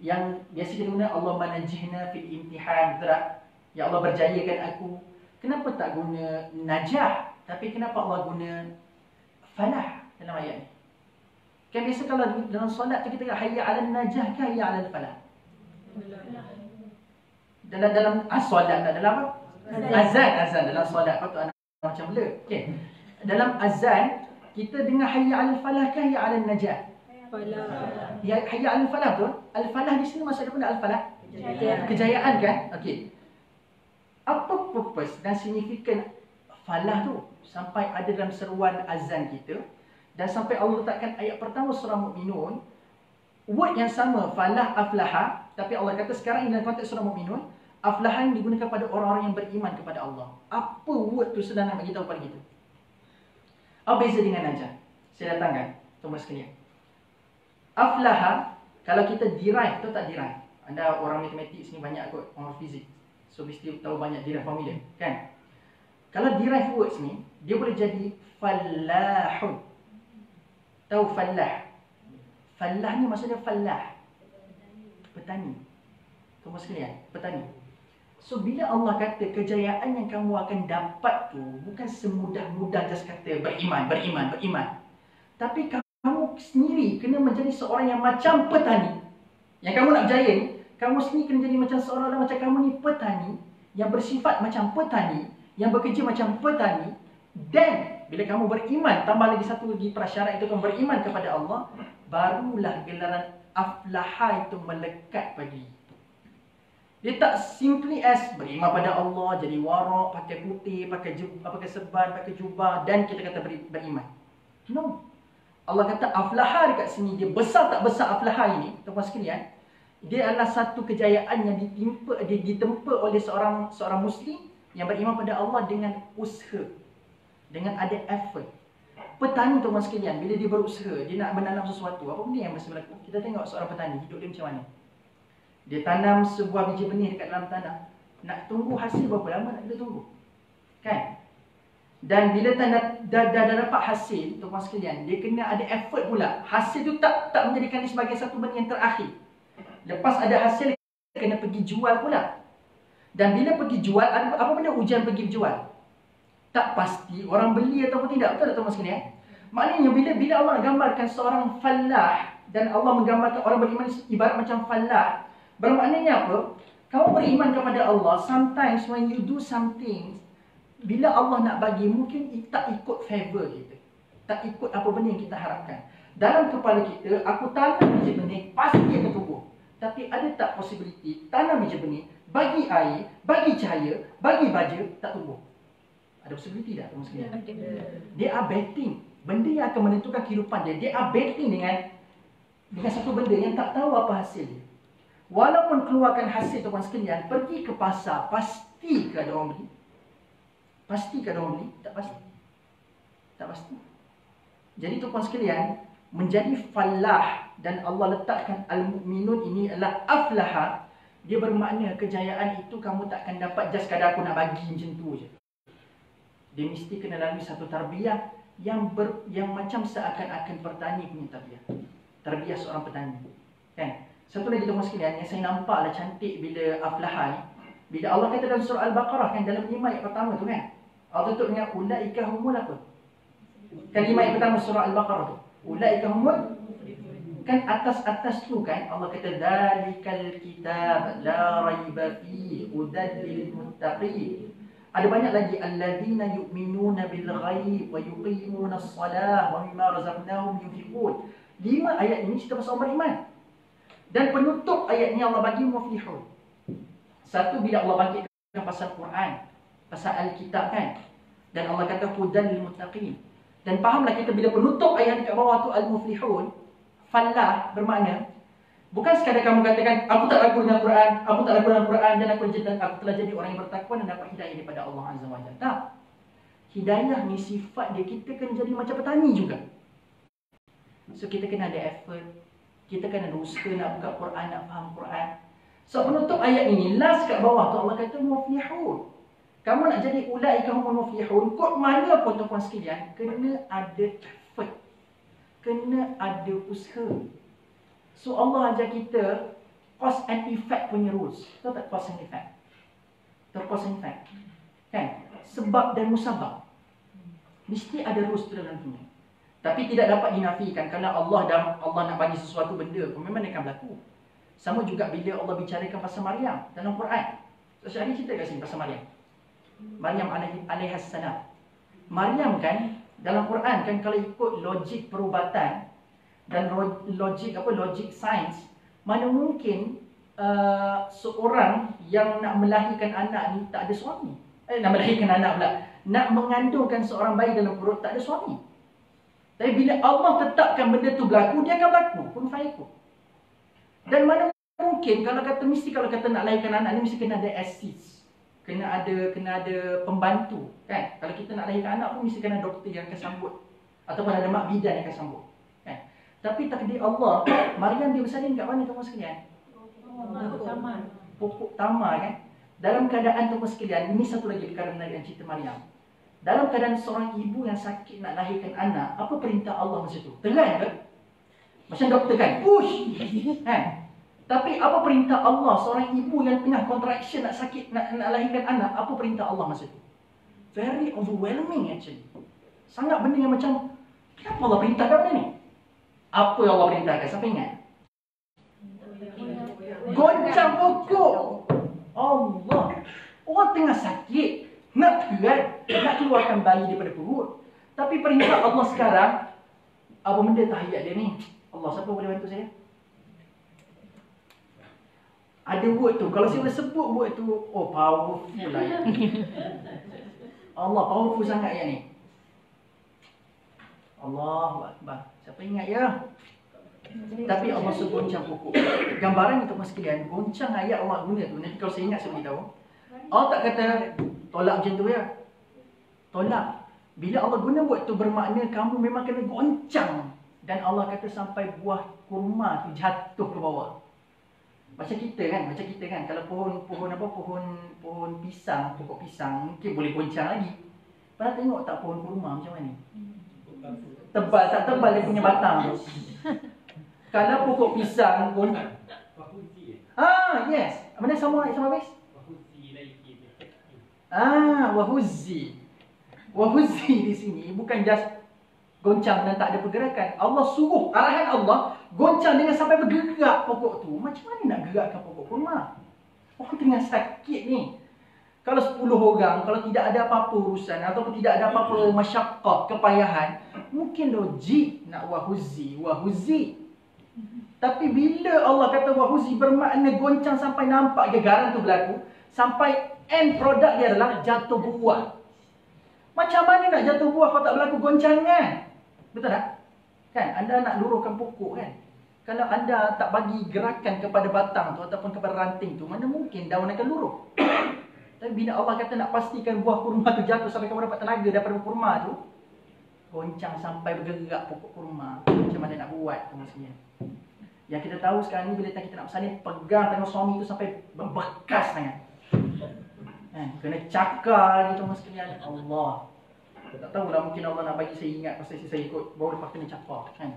yang biasa dia guna Allah manajihna fil imtihan, betul tak? Ya Allah berjayakan aku. Kenapa tak guna najah, tapi kenapa Allah guna falah dalam ayat ni? Kan biasa kalau dalam solat tu kita kata hayya 'alan najah ke hayya 'alal falah? Dalam solat tak dalam apa? Azan dalam solat. Patut anak macam bela. Okey. Dalam azan Kita dengar hayya 'alal falah ke hayya 'alan najah? Falah. Ya, hayya 'alal falah tu. Al-falah di sini maksud apa al-falah? Kejayaan kan? Okey. Apa purpose dan signifikan falah tu sampai ada dalam seruan azan kita dan sampai Allah letakkan ayat pertama surah Mukminun, word yang sama falah aflaha, tapi Allah kata sekarang dalam konteks surah Mukminun, aflaha yang digunakan pada orang-orang yang beriman kepada Allah. Apa word tu sedang nak bagi tahu pada kita? Apa beza dengan najah? Saya datangkan tuan sekalian. Aflaha, kalau kita derive tu tak derive. Anda orang matematik sini banyak kot, orang fizik. So mesti tahu banyak derive formula, kan? Kalau derive words ni, dia boleh jadi fallahun. Tahu fallah? Fallah ni maksudnya fallah. Petani. Tuan sekalian, petani. So bila Allah kata kejayaan yang kamu akan dapat tu bukan semudah-mudah just kata beriman. Tapi kamu sendiri kena menjadi seorang yang macam petani. Yang kamu nak berjaya ni, kamu sendiri kena jadi macam seorang macam kamu ni petani, yang bersifat macam petani, yang bekerja macam petani. Dan bila kamu beriman, tambah lagi satu lagi prasyarat itu kamu beriman kepada Allah, barulah gelaran aflaha itu melekat bagi. Dia tak simply as beriman pada Allah, jadi warak, pakai putih, pakai serban, pakai jubah dan kita kata beriman. No. Allah kata aflaha dekat sini, dia besar tak besar aflaha ini, tuan-tuan sekalian, dia adalah satu kejayaan yang ditempa oleh seorang muslim yang beriman pada Allah dengan usaha, dengan ada effort. Petani tuan-tuan sekalian, bila dia berusaha, dia nak menanam sesuatu, apa benda yang mesti berlaku? Kita tengok seorang petani, hidup dia macam mana. Dia tanam sebuah biji benih dekat dalam tanah. Nak tunggu hasil berapa lama nak kita tunggu? Kan? Dan bila dah dapat hasil, tuan-tuan sekalian, dia kena ada effort pula. Hasil tu tak menjadikan dia sebagai satu benda yang terakhir. Lepas ada hasil, kena pergi jual pula. Dan bila pergi jual, apa benda ujian pergi jual? Tak pasti orang beli ataupun tidak. Betul tak tuan-tuan sekalian? Maknanya bila Allah gambarkan seorang fallah dan Allah menggambarkan orang beriman ibarat macam fallah, bermaknanya apa? Kamu beriman kepada Allah, sometimes when you do something, bila Allah nak bagi, mungkin tak ikut favor kita, tak ikut apa benda yang kita harapkan. Dalam kepala kita, aku tanam biji benih, pasti akan tumbuh. Tapi ada tak possibility, tanam biji benih, bagi air, bagi cahaya, bagi baja, tak tumbuh? Ada possibility tak tuan sekalian? They are betting. Benda yang akan menentukan kehidupan dia. They are betting dengan satu benda yang tak tahu apa hasil dia. Walaupun keluarkan hasil tuan sekalian, pergi ke pasar, pasti ke ada orang beli? Pasti ke ada orang beli? Tak pasti. Tak pasti. Jadi tuan sekalian, menjadi falah dan Allah letakkan al-mu'minun ini adalah aflaha, dia bermakna kejayaan itu kamu tak akan dapat just kadang aku nak bagi macam tu je. Dia mesti kena lalui satu tarbiyah yang macam seakan-akan petani punya tarbiyah. Tarbiyah seorang petani. Kan? Satu lagi tuan sekalian yang saya nampaklah cantik bila aflaha ni, bila Allah kata dalam surah Al-Baqarah kan, dalam 5 ayat pertama tu kan, Allah tutup dengan ulaika humul apa? Kan 5 ayat pertama surah Al-Baqarah tu. Ulaika humul, kan atas tu kan Allah kata dzalikal kitab la raiba fihi hudan lil muttaqin. Ada banyak lagi alladzina yu'minuna bil ghaib wa yuqimuna as-salah wa mimma razaqnahum yunfiqun. 5 ayat ini cerita pasal orang beriman. Dan penutup ayat ni Allah bagi muflihun. Satu, bila Allah bangkitkan pasal Quran, pasal Alkitab kan, dan Allah kata hudan lil muttaqin. Dan fahamlah kita bila penutup ayat dekat bawah tu al-muflihun, fallah bermakna bukan sekadar kamu katakan aku tak ragu dengan Quran, aku tak ragu dengan Quran dan aku telah jadi orang yang bertakwa dan dapat hidayah daripada Allah Azza wa Jalla. Tak. Hidayah ni sifat dia, kita kena jadi macam petani juga. So kita kena ada effort, kita kena ada usaha nak buka Quran, nak faham Quran. So penutup ayat ini, last kat bawah tu Allah kata muflihun. Kamu nak jadi ulaika humul muflihun, kod mana pun tuan-tuan sekalian, kena ada effort, kena ada usaha. So Allah ajar kita cause and effect punya rules. Tahu tak cause and effect? Tahu cause and effect? Kan? Sebab dan musabab. Mesti ada rules tu dalam dunia. Tapi tidak dapat dinafikan kalau Allah nak bagi sesuatu benda, memang dia akan berlaku. Sama juga bila Allah bicarakan pasal Maryam dalam Quran. So Syahri cerita kat sini pasal Maryam. Maryam alaihassalam. Maryam kan, Dalam Quran kan kalau ikut logik perubatan dan logik sains, mana mungkin seorang yang nak melahirkan anak ni tak ada suami. Nak melahirkan anak pula, nak mengandungkan seorang bayi dalam perut tak ada suami. Tapi bila Allah tetapkan benda tu berlaku, dia akan berlaku. Kun fayakun. Dan mana mungkin kalau kata nak lahirkan anak ni mesti kena ada assist. Kena ada pembantu, kan? Kalau kita nak lahirkan anak pun mesti kena doktor yang akan sambut ataupun ada mak bidan yang akan sambut, kan? Tapi takdir Allah, Maryam dia bersalin kat mana tuan-tuan sekalian? Pokok tamar, kan? Dalam keadaan tuan-tuan sekalian, ini satu lagi perkara menarik dalam cerita Maryam. Dalam keadaan seorang ibu yang sakit nak lahirkan anak, apa perintah Allah masa tu? Teran ke? Macam doktor kan? Push! Kan? Tapi apa perintah Allah seorang ibu yang tengah contraction nak sakit nak lahirkan anak, apa perintah Allah masa tu? Very overwhelming actually. Sangat benda yang macam, kenapa Allah perintahkan benda ni? Apa yang Allah perintahkan? Siapa ingat? Goncang pokok. Allah. Orang tengah sakit, nak terat, nak keluarkan bayi daripada perut. Tapi perintah Allah sekarang, apa benda tahiyat dia ni? Allah, siapa boleh bantu saya? Ada word tu, kalau saya boleh sebut word tu, oh powerful lah ya. Allah, powerful sangat ayat ni. Allahu Akbar. Siapa ingat ya? Tapi Allah sebut goncang pokok. Gambaran itu mas sekalian, goncang ayat Allah guna tu. Nanti kalau saya ingat saya beritahu. Allah tak kata tolak macam tu ya. Tolak. Bila Allah guna word tu bermakna kamu memang kena goncang. Dan Allah kata sampai buah kurma tu jatuh ke bawah. Macam kita kan, kalau pohon pisang, pokok pisang mungkin boleh goncang lagi. Pernah tengok tak pohon kurma macam mana? Tebal tak tebal dia punya batang tu. Kalau pokok pisang yes. Mana sama habis? Wahuzzi di sini bukan just goncang dan tak ada pergerakan. Allah suruh, arahan Allah goncang dengan sampai bergerak pokok tu. Macam mana nak gerakkan pokok kurma? Orang tengah sakit ni. Kalau 10 orang, kalau tidak ada apa-apa urusan ataupun tidak ada apa-apa masyaqqah, kepayahan, mungkin logik nak wahuzzi. Tapi bila Allah kata wahuzzi bermakna goncang sampai nampak gegaran tu berlaku, sampai end produk dia adalah jatuh buah. Macam mana nak jatuh buah kalau tak berlaku goncangan? Betul tak? Kan? Anda nak luruhkan pokok kan? Kalau anda tak bagi gerakan kepada batang tu ataupun kepada ranting tu, mana mungkin daun akan luruh? Tapi bila Allah kata nak pastikan buah kurma tu jatuh sampai kamu dapat tenaga daripada kurma tu, goncang sampai bergerak pokok kurma. Macam mana nak buat tu maksudnya? Yang kita tahu sekarang ni bila kita nak bersalin, pegang tangan suami tu sampai berbekas tangan. Kena cakar gitu mas sekalian. Allah. Tak tahulah, mungkin Allah nak bagi saya ingat pasal saya ikut baru lepas kena cakar kan.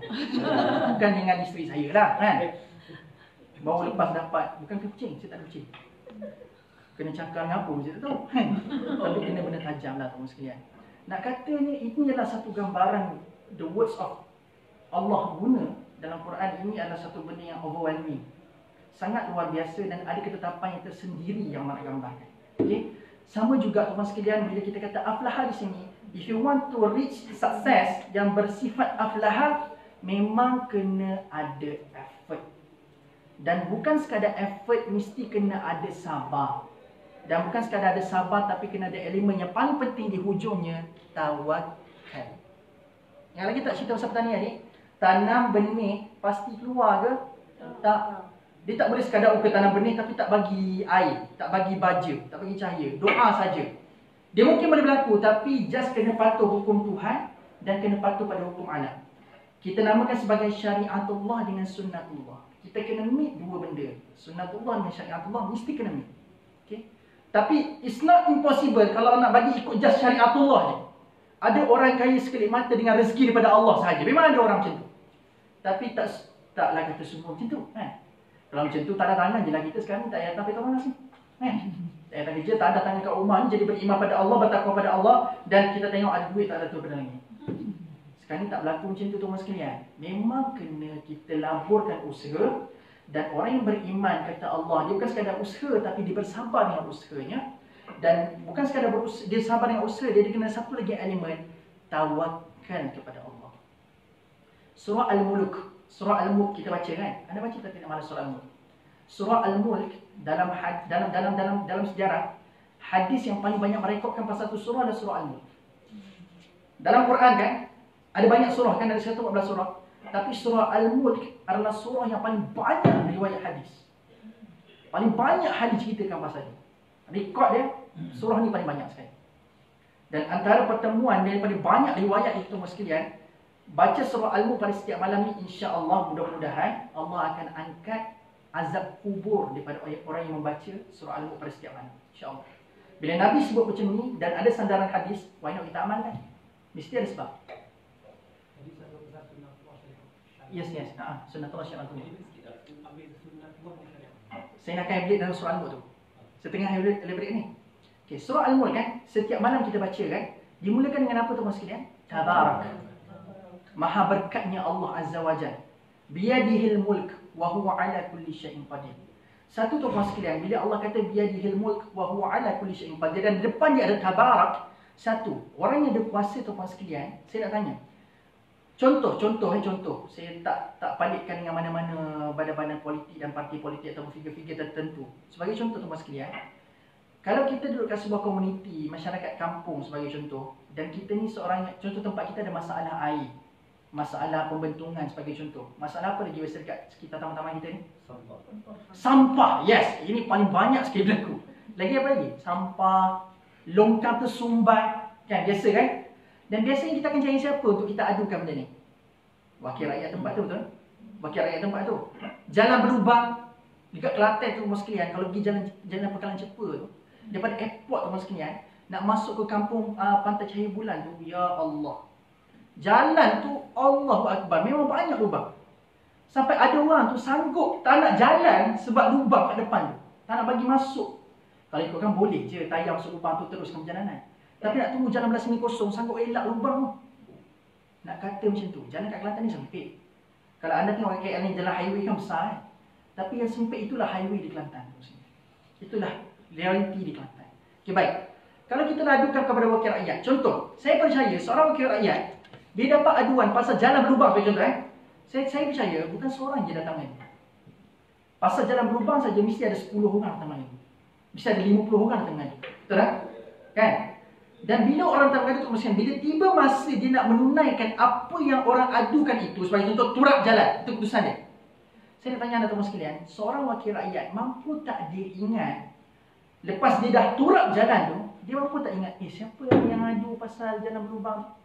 Bukan dengan isteri saya lah kan. Baru lepas dapat, bukan ke kucing, saya tak ada kucing. Kena cakar dengan apa saya tak tahu kan. Tapi kena benda tajam lah teman sekalian. Nak katanya ini adalah satu gambaran the words of Allah guna dalam Quran ini adalah satu benda yang overwhelming. Sangat luar biasa dan ada ketetapan yang tersendiri yang Allah nak gambarkan. Okay? Sama juga teman sekalian bila kita kata aflaha di sini, if you want to reach success yang bersifat aflaha, memang kena ada effort. Dan bukan sekadar effort, mesti kena ada sabar. Dan bukan sekadar ada sabar, tapi kena ada elemen yang paling penting di hujungnya, tawakal. Yang lagi tak cerita pasal pertanian ni, tanam benih pasti keluar ke? Tak. Dia tak boleh sekadar tanam benih tapi tak bagi air, tak bagi baja, tak bagi cahaya, doa saja. Dia mungkin boleh berlaku tapi just kena patuh hukum Tuhan dan kena patuh pada hukum alam. Kita namakan sebagai syariatullah dengan sunnatullah. Kita kena meet dua benda. Sunnatullah dengan syariatullah mesti kena meet. Okay? Tapi it's not impossible kalau nak bagi ikut just syariatullah je. Ada orang kaya sekelip mata dengan rezeki daripada Allah sahaja. Memang ada orang macam tu. Tapi taklah kata semua macam tu kan. Kalau macam tu, tak ada tangan je lah kita sekarang. Tak payah datang pergi mana sih. Tak payah kerja, tak ada tangan kat rumah ni. Jadi beriman pada Allah, bertakwa pada Allah. Dan kita tengok ada duit, tak ada tu pada langit. Sekarang ni tak berlaku macam tu tuan sekalian. Memang kena kita laburkan usaha. Dan orang yang beriman kata Allah, dia bukan sekadar usaha, tapi dia bersabar dengan usahanya. Dan bukan sekadar dia sabar dengan usaha, dia kena satu lagi elemen, tawakal. tawakal kepada Allah. Surah Al-Mulk. Surah Al-Mulk kita baca kan? Anda baca tak malam surah Al-Mulk? Surah Al-Mulk dalam sejarah, hadis yang paling banyak merekodkan pasal satu surah adalah surah Al-Mulk. Dalam Quran kan, ada banyak surah kan, ada 114 surah. Tapi surah Al-Mulk adalah surah yang paling banyak riwayat hadis. Paling banyak hadis ceritakan pasal dia. Rekod dia, surah ni paling banyak sekali. Dan antara pertemuan daripada banyak riwayat itu sekalian, baca surah Al-Mulk pada setiap malam ni, insya-Allah, mudah-mudahan Allah akan angkat azab kubur daripada orang yang membaca surah Al-Mulk pada setiap malam, insya-Allah. Bila Nabi sebut macam ni dan ada sandaran hadis, why not kita amalkan? Mesti ada sebab. Jadi satu persatu nak puasa. Yes. Sunnatullah syariat tu. Ambil sunat buat syariat. Saya nak elaborate dalam surah Al-Mulk tu. Setengah elaborate ni. Okey, surah Al-Mulk kan, setiap malam kita baca kan, dimulakan dengan apa tuan sekalian? Tabarak. Maha berkatnya Allah Azza wa Jalla. Biyadihil mulk wa huwa ala kulli syai'in qadir. Satu tuan sekalian, bila Allah kata biyadihil mulk wa huwa ala kulli syai'in qadir, dan di depan dia ada tabarak, satu, orang yang ada kuasa tuan sekalian, saya nak tanya. Contoh. Saya tak palikkan dengan mana-mana badan-badan politik dan parti politik atau figure-figure tertentu. Sebagai contoh tuan sekalian, kalau kita duduk kat sebuah komuniti, masyarakat kampung sebagai contoh, dan kita ni seorang, contoh tempat kita ada masalah air, masalah pembentungan sebagai contoh. Masalah apa lagi biasa dekat sekitar taman-taman kita ni? Sampah. Yes, ini paling banyak sekali berlaku. Lagi apa lagi? Sampah, longkang tersumbat, kan biasa kan? Dan biasanya kita akan cari siapa untuk kita adukan benda ni? Wakil rakyat tempat tu, betul? Wakil rakyat tempat tu. Jalan berlubang dekat Kelantan tu, mas sekalian, kalau pergi jalan Pekalan Cepa tu, daripada airport tu, mas sekalian, nak masuk ke kampung Pantai Cahaya Bulan tu, ya Allah. Jalan tu Allahu Akbar, memang banyak lubang. Sampai ada orang tu sanggup tak nak jalan sebab lubang kat depan tu. Tak nak bagi masuk. Kalau ikutkan boleh je tayar masuk lubang tu teruskan perjalanan. Tapi nak tunggu jalan belas semi kosong, sanggup elak lubang tu. Nak kata macam tu, jalan kat Kelantan ni sempit. Kalau anda tengok KL ni jalan highway kan besar kan. Tapi yang sempit itulah highway di Kelantan. Itulah realiti di Kelantan. Okay, baik. Kalau kita ladukan kepada wakil rakyat, contoh, saya percaya seorang wakil rakyat, dia dapat aduan pasal jalan berlubang, contoh Saya percaya bukan seorang je datang ni. Pasal jalan berlubang saja mesti ada 10 orang datang ni. Mesti ada 50 orang datang ni. Betul tak? Kan? Dan bila orang datang tu mesti, bila tiba masa dia nak menunaikan apa yang orang adukan itu, sebagai contoh turap jalan, itu keputusan dia. Saya nak tanya anda teman sekalian, seorang wakil rakyat mampu tak dia ingat lepas dia dah turap jalan tu, dia mampu tak ingat, siapa yang adu pasal jalan berlubang?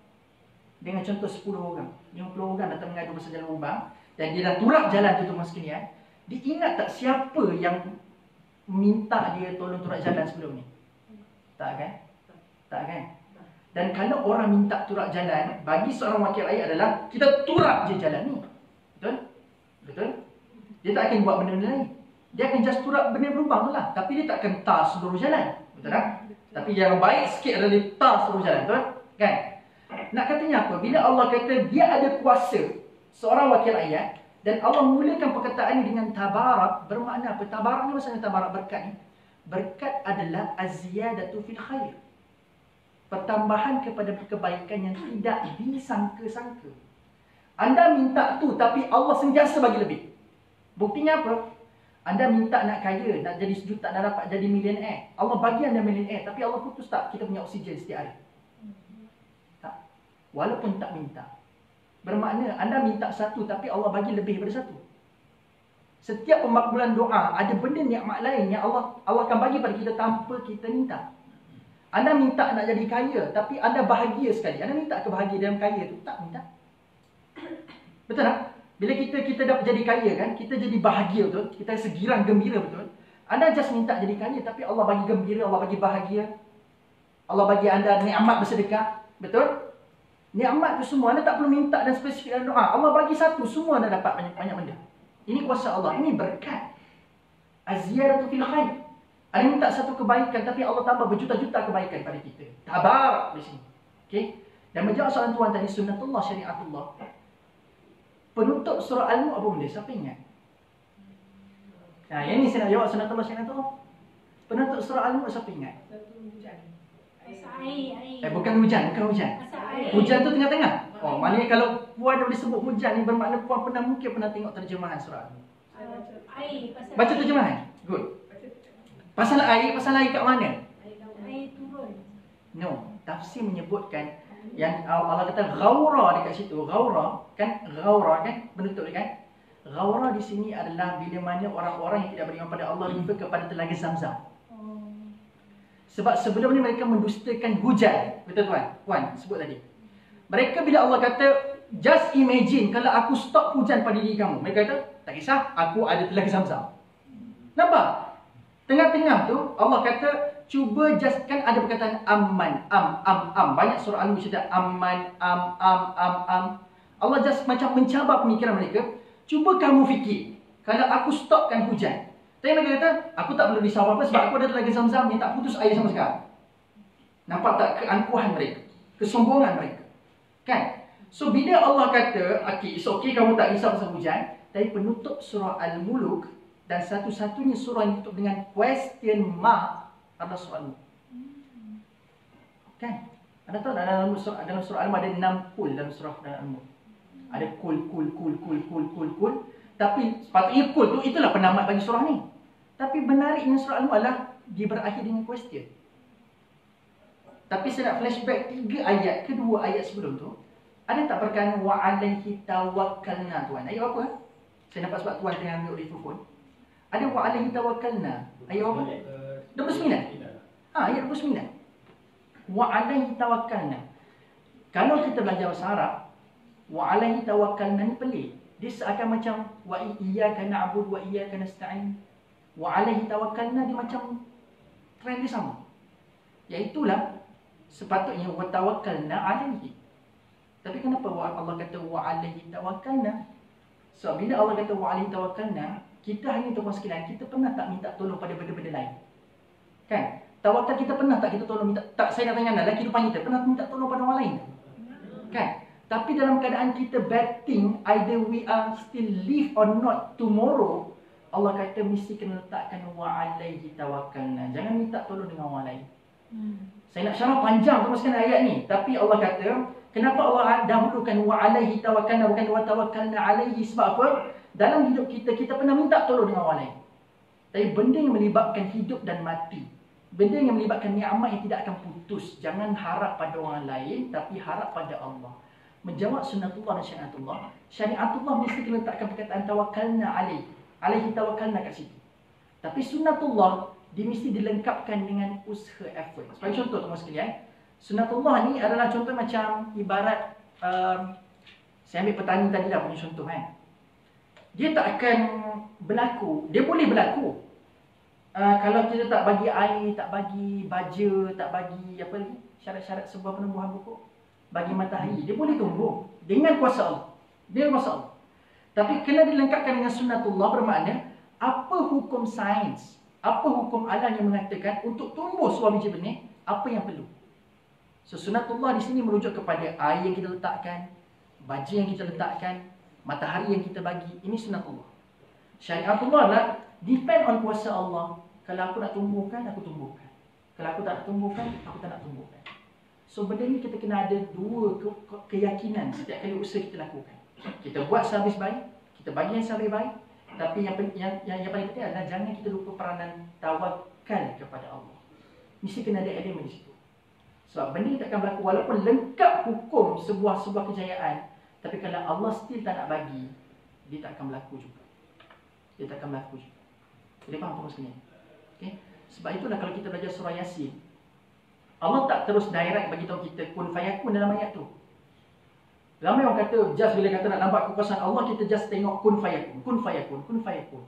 Dengan contoh 10 orang, 50 orang datang mengadu pasal jalan berlubang, dan dia dah turap jalan tu teman sekalian, dia ingat tak siapa yang minta dia tolong turap jalan sebelum ni? Tak kan? Tak kan? Dan kalau orang minta turap jalan, bagi seorang wakil rakyat adalah kita turap je jalan ni. Betul? Betul? Dia tak akan buat benda lain. Dia akan just turap benda berlubang tu lah. Tapi dia tak akan tar seluruh jalan. Betul tak? Tapi yang baik sikit adalah dia tar seluruh jalan. Betul? Kan? Nak katanya apa? Bila Allah kata dia ada kuasa, seorang wakil rakyat, dan Allah mulakan perkataan ini dengan tabarak, bermakna apa? Tabarak ni maksudnya tabarak berkat ni. Berkat adalah az-ziyadatu fil khair. Pertambahan kepada kebaikan yang tidak disangka-sangka. Anda minta tu tapi Allah sentiasa bagi lebih. Buktinya apa? Anda minta nak kaya, nak jadi sejuta, nak dapat jadi millionaire. Allah bagi anda millionaire, tapi Allah putus tak kita punya oksigen setiap hari? Tak. Walaupun tak minta. Bermakna anda minta satu tapi Allah bagi lebih daripada satu. Setiap pemakbulan doa ada benda nikmat lain yang Allah akan bagi pada kita tanpa kita minta. Anda minta nak jadi kaya, tapi anda bahagia sekali. Anda minta kebahagiaan dalam kaya tu, tak minta. Betul tak? Bila kita dapat jadi kaya kan, kita jadi bahagia betul, kita segirang gembira betul. Anda just minta jadi kaya, tapi Allah bagi gembira, Allah bagi bahagia. Allah bagi anda nikmat bersedekah, betul? Nikmat tu semua anda tak perlu minta dan spesifik dalam doa. Allah bagi satu, semua anda dapat banyak benda. Ini kuasa Allah, ini berkat. Az-ziyadatu fil khair. Anda minta satu kebaikan, tapi Allah tambah berjuta-juta kebaikan pada kita. Tabarak di sini. Okay? Dan menjawab soalan tuan tadi, sunnatullah syariatullah. Penutup surah Al-Mulk apa benda? Siapa ingat? Nah, yang ni saya nak jawab sunnatullah syariatullah. Penutup surah Al-Mulk siapa ingat? Air. Bukan hujan, bukan hujan. Air. Hujan tu tengah-tengah. Oh, maknanya kalau puan dah boleh sebut hujan ni bermakna puan mungkin pernah tengok terjemahan surah Al-Mulk. Air, pasal Baca terjemahan. Good. Pasal air kat mana? air turun. No, tafsir menyebutkan yang Allah kata ghaura dekat situ. Ghaura kan betul kan? Ghaura di sini adalah bila mana orang-orang yang tidak beriman pada Allah refer kepada telaga Zamzam. Oh. Sebab sebelum ni mereka mendustakan hujan. Betul tuan? Puan sebut tadi. Mereka bila Allah kata just imagine kalau aku stop hujan pada diri kamu. Mereka kata tak kisah, aku ada telaga Zamzam. Nampak? Tengah-tengah tu Allah kata cuba just kan ada perkataan aman, banyak surah Al-Mulk cerita aman, Allah just macam mencabar pemikiran mereka. Cuba kamu fikir kalau aku stopkan hujan. Tapi mereka kata aku tak perlu risau apa sebab aku ada telaga Zamzam ni tak putus air sama sekali. Nampak tak keangkuhan mereka, kesombongan mereka, kan? So bila Allah kata okay, it's okay kamu tak risau pasal hujan, tapi penutup surah Al-Mulk dan satu-satunya surah yang tutup dengan question mark adalah surah Al-Mulk. Kan? Anda tahu dalam surah Al-Mulk ada 6 kul dalam surah Al-Mulk. Ada kul. Tapi sepatutnya kul tu itulah penamat bagi surah ni. Tapi menariknya surah Al-Mulk adalah dia berakhir dengan question. Tapi saya nak flashback 2 ayat sebelum tu. Ada tak perkataan wa alaihi tawakkalna tuan? Ayat apa? Saya nampak sebab tuan tengah ambil telefon. Ada wa alaihi tawakkalna. Ayat apa? 29. Ayat 29. Wa alaihi tawakkalna. Kalau kita belajar bahasa Arab, wa alaihi tawakkalna ni pelik. Dia seakan macam wa iyyaka na'budu wa iyyaka nasta'in. Wa alaihi tawakkalna dia macam trend dia sama. Iaitulah sepatutnya wa tawakkalna alaihi. Tapi kenapa Allah kata wa alaihi tawakkalna? So bila Allah kata wa alaihi tawakkalna, kita hanya tuan sekalian, kita pernah tak minta tolong pada benda-benda lain? Kan? Tawakal kita pernah tak kita tolong minta? Tak, saya nak tanya anda, dalam kehidupan kita pernah minta tolong pada orang lain? Kan? Tapi dalam keadaan kita betting either we are still live or not tomorrow, Allah kata mesti kena letakkan wa alaihi tawakkalna. Jangan minta tolong dengan orang lain. Saya nak syarah panjang teruskan ayat ni, tapi Allah kata kenapa Allah dahulukan wa alaihi tawakkalna bukan wa tawakkalna alaihi? Sebab apa? Dalam hidup kita pernah minta tolong dengan orang lain. Tapi benda yang melibatkan hidup dan mati, benda yang melibatkan nikmat yang tidak akan putus, jangan harap pada orang lain tapi harap pada Allah. Menjawab sunnatullah dan syariatullah. Syariatullah mesti kena letakkan perkataan tawakkalna alaihi tawakkalna kat situ. Tapi sunnatullah dia mesti dilengkapkan dengan usaha effort. Sebagai contoh teman sekalian, sunnatullah ni adalah contoh macam ibarat saya ambil petani tadi lah punya contoh kan. Dia tak akan berlaku. Dia boleh berlaku kalau kita tak bagi air, tak bagi baja, tak bagi apa lagi syarat-syarat sebuah penumbuhan pokok, bagi matahari, dia boleh tumbuh dengan kuasa Allah. Dengan kuasa Allah. Tapi kena dilengkapkan dengan sunnatullah, bermakna apa hukum sains, apa hukum alam yang mengatakan untuk tumbuh sebuah biji benih, apa yang perlu. So sunnatullah di sini merujuk kepada air yang kita letakkan, baja yang kita letakkan, matahari yang kita bagi. Ini sunnatullah. Syariatullah adalah depend on kuasa Allah. Kalau aku nak tumbuhkan, aku tumbuhkan. Kalau aku tak nak tumbuhkan, aku tak nak tumbuhkan. So benda ni kita kena ada 2 keyakinan setiap kali usaha kita lakukan. Kita buat sehabis baik, kita bagi yang sehabis baik. Tapi yang paling penting adalah jangan kita lupa peranan tawakal kepada Allah. Mesti kena ada elemen di situ. Sebab benda ni tak akan berlaku walaupun lengkap hukum sebuah kejayaan, tapi kalau Allah still tak nak bagi, dia tak akan berlaku juga. Dia tak akan berlaku juga. Jadi faham tuan sekalian? Okay? Sebab itulah kalau kita belajar surah Yasin, Allah tak terus direct bagi tahu kita kun fayakun dalam ayat tu. Ramai orang kata just bila kata nak nampak kekuasaan Allah, kita just tengok kun fayakun, kun fayakun, kun fayakun.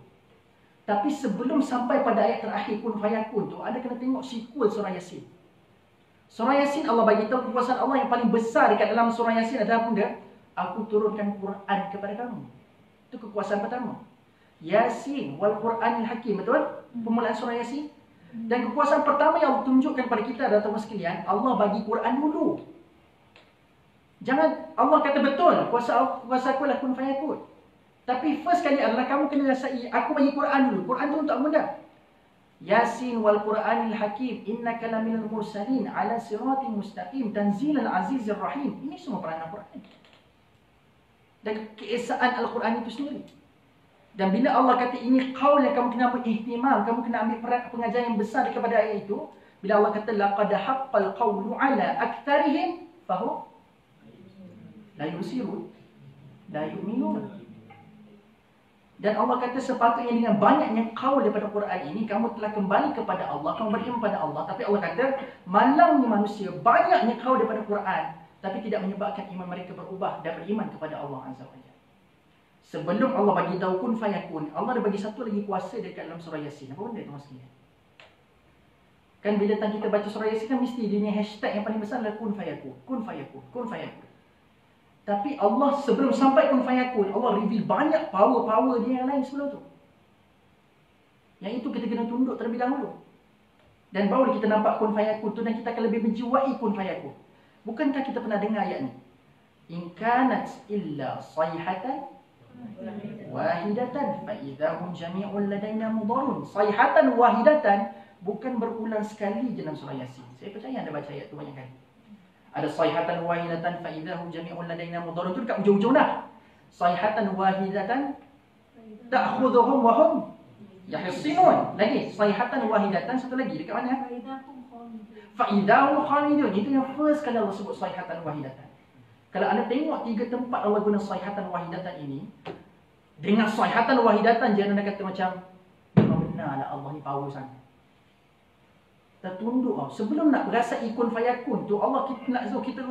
Tapi sebelum sampai pada ayat terakhir kun fayakun tu, ada kena tengok sequel surah Yasin. Surah Yasin Allah bagi tahu kekuasaan Allah yang paling besar dekat dalam surah Yasin adalah benda, aku turunkan Quran kepada kamu. Itu kekuasaan pertama. Yasin wal Quranil Hakim, betul? Permulaan surah Yasin. Dan kekuasaan pertama yang Allah tunjukkan pada kita adalah teman sekalian, Allah bagi Quran dulu. Jangan Allah kata betul, kuasa aku adalah kun fayakun. Tapi first kali adalah kamu kena rasai, aku bagi Quran dulu. Quran tu untuk benda. Yasin wal Quranil Hakim, innaka laminal mursalin ala siratin mustaqim tanzilal azizir rahim. Ini semua peranan Quran. dan keesaan Al-Quran itu sendiri. Dan bila Allah kata ini qaul yang kamu kena ambil ihtimam, kamu kena ambil pengajaran yang besar kepada ayat itu. Bila Allah kata laqad haqqal qawlu ala aktsarihim fahum la yusirun la yu'minun. Dan Allah kata sepatutnya dengan banyaknya qaul daripada Quran ini kamu telah kembali kepada Allah, kamu beriman kepada Allah. Tapi Allah kata malangnya manusia, banyaknya qaul daripada Quran tapi tidak menyebabkan iman mereka berubah dan beriman kepada Allah Azza wa Jalla. Sebelum Allah bagi tahu kun fayakun, Allah dah bagi satu lagi kuasa dekat dalam surah Yasin. Apa benda tu maksudnya? Kan bila kita baca surah Yasin kan mesti dia ni hashtag yang paling besar adalah kun fayakun, kun fayakun, kun fayakun. Tapi Allah sebelum sampai kun fayakun, Allah reveal banyak power-power dia yang lain sebelum tu. Yang itu kita kena tunduk terlebih dahulu. Dan baru kita nampak kun fayakun tu dan kita akan lebih menjiwai kun fayakun. Bukankah kita pernah dengar ayat ni? In kanat illa sayhatan wahidatan fa idahum jami'un ladaina mudharun. Sayhatan wahidatan bukan berulang sekali dalam surah Yasin. Saya percaya anda baca ayat tu banyak kali. Ada sayhatan wahidatan fa idahum jami'un ladaina mudharun tu dekat ujung-ujung dah. Sayhatan wahidatan ta'khudhuhum wa hum yahsinun. Lagi sayhatan wahidatan satu lagi dekat mana? Fa idahum khalidun. Itu yang first kali Allah sebut sayhatan wahidatan. Kalau anda tengok 3 tempat Allah guna sayhatan wahidatan ini, dengan sayhatan wahidatan je anda kata macam memang benarlah Allah ni power sangat. Tertunduk tau. Sebelum nak rasai kun fayakun tu, Allah kita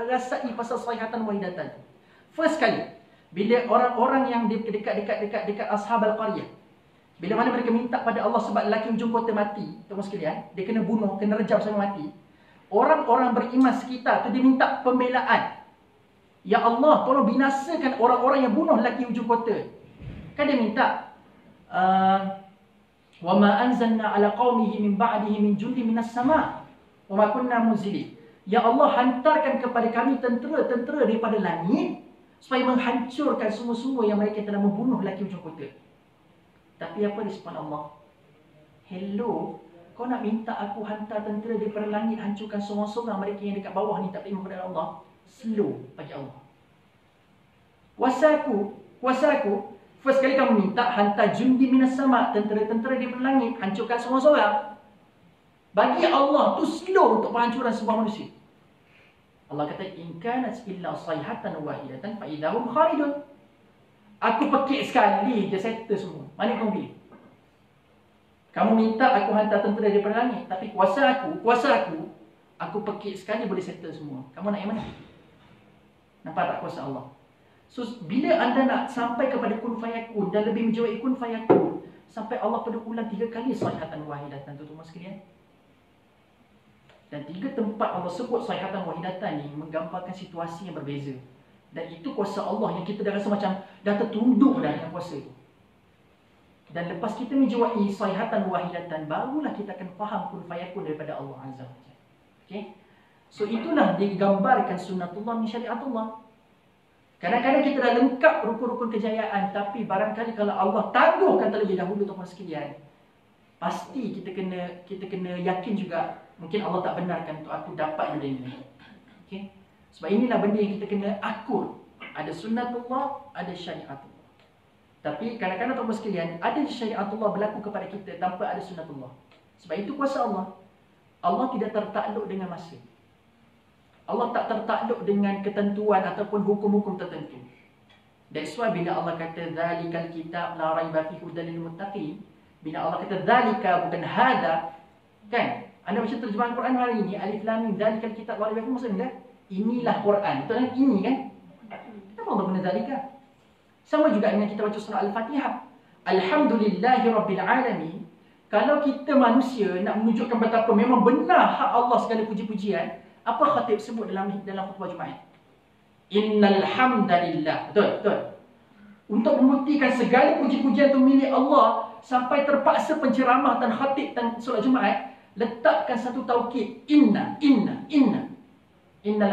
rasai pasal sayhatan wahidatan tu. First kali, bila orang-orang yang dekat ashab al-qaryah, bila mana mereka minta pada Allah sebab lelaki ujung kota mati, teman sekalian, dia kena bunuh, kena rejam sampai mati. Orang-orang beriman sekitar tu dia minta pembelaan. Ya Allah, tolong binasakan orang-orang yang bunuh lelaki ujung kota. Kan dia minta wa ma anzalna ala qaumihi min ba'dihi min jundi minas sama' wa ma kunna munzilin. Ya Allah, hantarkan kepada kami tentera-tentera daripada langit supaya menghancurkan semua-semua yang mereka telah membunuh lelaki ujung kota. Tapi apa respon Allah? Hello, kau nak minta aku hantar tentera daripada langit hancurkan seorang-seorang mereka yang dekat bawah ni tak beriman kepada Allah? Slow bagi Allah. Kuasaku, first kali kamu minta hantar jundi minas sama', tentera-tentera di langit, hancurkan seorang-seorang. Bagi Allah tu slow untuk penghancuran sebuah manusia. Allah kata in kanat illa sayhatan wahidatan fa idahum khalidun. Aku pekik sekali je settle semua. Mana kamu pilih? Kamu minta aku hantar tentera daripada langit, tapi kuasa aku pekik sekali boleh settle semua. Kamu nak yang mana? Nampak tak kuasa Allah? So, bila anda nak sampai kepada kun fayakun dan lebih menjiwai kun fayakun, sampai Allah perlu ulang 3 kali sayhatan wahidatan tu semua sekalian. Dan 3 tempat Allah sebut sayhatan wahidatan ni menggambarkan situasi yang berbeza. Dan itu kuasa Allah yang kita dah rasa macam dah tertunduk dah dengan kuasa itu. Dan lepas kita menjiwai sayhatan wahidatan, barulah kita akan faham kun fayakun daripada Allah Azza wa Jalla. Okay? So itulah digambarkan sunnatullah min syariatullah. Kadang-kadang kita dah lengkap rukun-rukun kejayaan, tapi barangkali kalau Allah tangguhkan terlebih dahulu tuan-tuan sekalian, pasti kita kena yakin juga mungkin Allah tak benarkan untuk aku dapat benda ini. Okay? Sebab inilah benda yang kita kena akur. Ada sunnatullah, ada syariatullah. Tapi kadang-kadang tuan-tuan sekalian, ada syariatullah berlaku kepada kita tanpa ada sunnatullah. Sebab itu kuasa Allah. Allah tidak tertakluk dengan masa. Allah tak tertakluk dengan ketentuan ataupun hukum-hukum tertentu. That's why bila Allah kata zalikal kitab la raiba fihi hudal lil muttaqin, bila Allah kata zalika bukan hada, kan? Anda baca terjemahan Quran hari ini, alif lam mim zalikal kitab la raiba fihi, maksudnya inilah Quran. Betul kan? Ini kan? Kenapa Allah guna zalika? Sama juga dengan kita baca surah Al-Fatihah. Alhamdulillahirabbil alamin. Kalau kita manusia nak menunjukkan betapa memang benar hak Allah segala puji-pujian, apa khatib sebut dalam khutbah Jumaat? Innal hamdalillah. Betul. Untuk membuktikan segala puji-pujian itu milik Allah, sampai terpaksa penceramah dan khatib dan solat Jumaat letakkan satu taukid, innal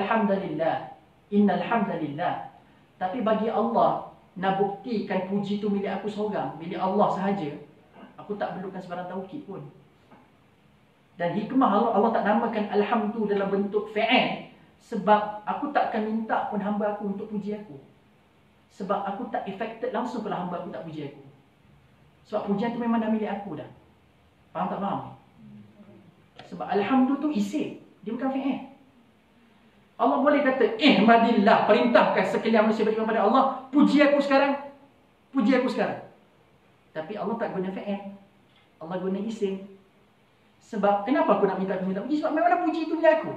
hamdalillah. Innal hamdalillah. Tapi bagi Allah nak buktikan puji itu milik aku seorang, milik Allah sahaja, aku tak perlukan sebarang taukid pun. Dan hikmah Allah tak namakan alhamdu dalam bentuk fi'il sebab aku tak akan minta pun hamba aku untuk puji aku. Sebab aku tak affected langsung kalau hamba aku tak puji aku. Sebab pujian tu memang dah milik aku dah. Faham tak faham? Sebab alhamdulillah tu isim, dia bukan fi'il. Allah boleh kata, ihmadillah, perintahkan sekalian manusia beriman pada Allah, puji aku sekarang. Puji aku sekarang. Tapi Allah tak guna fi'il. Allah guna isim. Sebab kenapa aku nak minta puji? Sebab memang puji itu milik aku.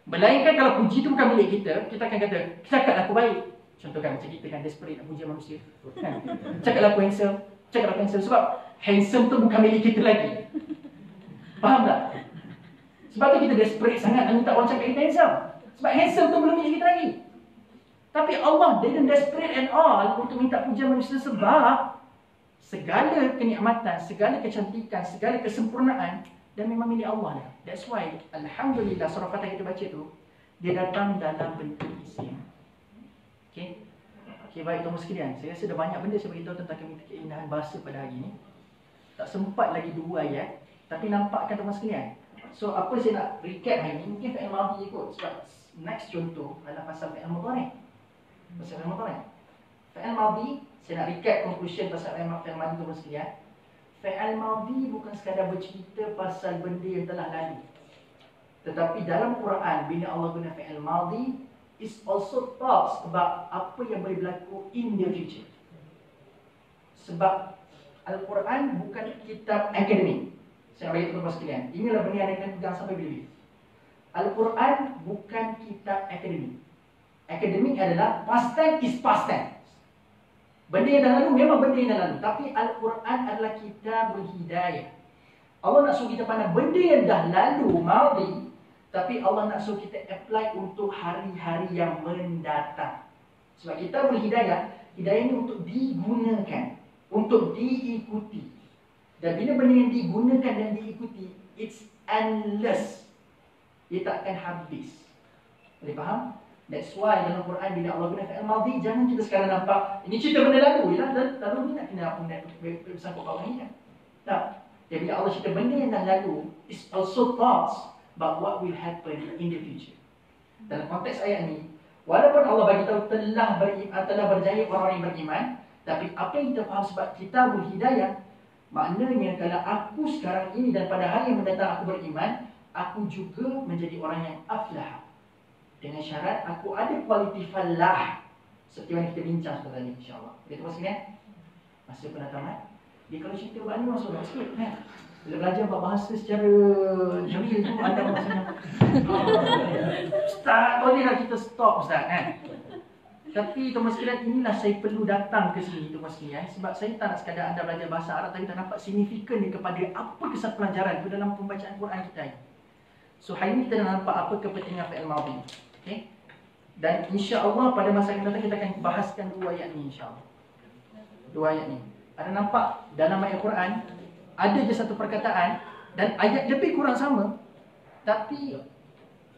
Melainkan kalau puji itu bukan milik kita, kita akan kata, cakap aku baik. Contohkan macam kita kan desperate nak puji manusia. Kan? Cakap aku handsome. Cakap aku handsome. Sebab handsome tu bukan milik kita lagi. Faham tak? Sebab tu kita desperate sangat nak minta orang cakap kita handsome. Sebab handsome tu belum milik kita lagi. Tapi Allah didn't desperate at all untuk minta pujian manusia sebab segala kenikmatan, segala kecantikan, segala kesempurnaan dan memang milik Allah lah. That's why alhamdulillah surah Fatihah kita baca tu dia datang dalam bentuk isim. Okey. Okey, baik tuan-tuan sekalian. Saya rasa dah banyak benda saya beritahu tentang keindahan bahasa pada hari ini. Tak sempat lagi 2 ayat, tapi nampakkan tuan-tuan sekalian. So apa saya nak recap hari ini, mungkin fi'il madhi kot sebab next contoh adalah pasal fi'il mudhari'. Pasal fi'il mudhari'. Fi'il madhi, saya nak recap conclusion pasal fi'il madhi tuan-tuan sekalian. Fi'il madhi bukan sekadar bercerita pasal benda yang telah lalu. Tetapi dalam Quran bila Allah guna fi'il madhi, is also talks about apa yang boleh berlaku in the future. Sebab Al-Quran bukan kitab akademik. Saya bagi tuan-tuan sekalian, inilah benda yang akan pegang sampai bila-bila. Al-Quran bukan kitab akademik. Akademik adalah past tense is past tense. Benda yang dah lalu memang benda yang dah lalu. Tapi Al-Quran adalah kitabul hidayah. Allah nak suruh kita pandang benda yang dah lalu, madhi, tapi Allah nak suruh kita apply untuk hari-hari yang mendatang. Sebab kitabul hidayah, hidayah ini untuk digunakan, untuk diikuti. Dan bila benda yang digunakan dan diikuti, it's endless. Dia takkan habis. Boleh faham? That's why dalam Quran bila Allah guna fi'il madhi, jangan kita sekarang nampak ini cerita benda lalu. Lalu ni nak kena apa bersangkut paut ini kan? Tak. Jadi bila Allah cerita benda yang dah lalu, it's also thoughts about what will happen in the future. Dalam konteks ayat ni, walaupun Allah bagi tahu telah berjaya orang yang beriman, tapi apa yang kita faham sebab kitabul hidayah, maknanya kalau aku sekarang ini dan pada hari yang mendatang aku beriman, aku juga menjadi orang yang aflah. Dengan syarat aku ada kualiti falah. Seperti yang kita bincang sebentar tadi, insyaAllah. Boleh terus sekalian? Masa pun dah tamat. Dia kalau cerita buat ni masuk dah sikit kan? Bila belajar bahasa secara jamil tu ada maksudnya Ustaz, bolehlah kita stop Ustaz kan? Tapi tuan-tuan sekalian, inilah saya perlu datang ke sini tuan-tuan sekalian. Sebab saya tak nak sekadar anda belajar bahasa Arab tapi tak nampak signifikan dia kepada apa kesan pelajaran itu dalam pembacaan Quran kita ini. So hari ini kita dah nampak apa kepentingan fi'il madhi. Okay? Dan insya-Allah pada masa yang datang kita akan bahaskan 2 ayat ni insya-Allah. 2 ayat ni. Ada nampak dalam ayat Quran ada je satu perkataan dan ayat lebih kurang sama, tapi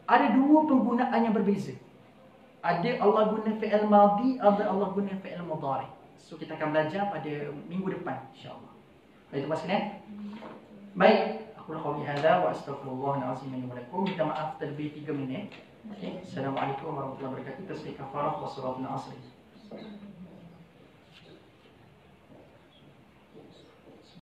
ada 2 penggunaan yang berbeza. Ada Allah guna fi'il madhi, ada Allah guna fi'il mudhari'. So kita akan belajar pada minggu depan insya-Allah. Baik tuan-tuan sekalian. Baik, aku qauli hadza wa astaghfirullahal azim li wa lakum. Minta maaf terlebih 3 minit. Okay. Assalamualaikum warahmatullahi wabarakatuh. Tasbih kafarah wa salatul asr.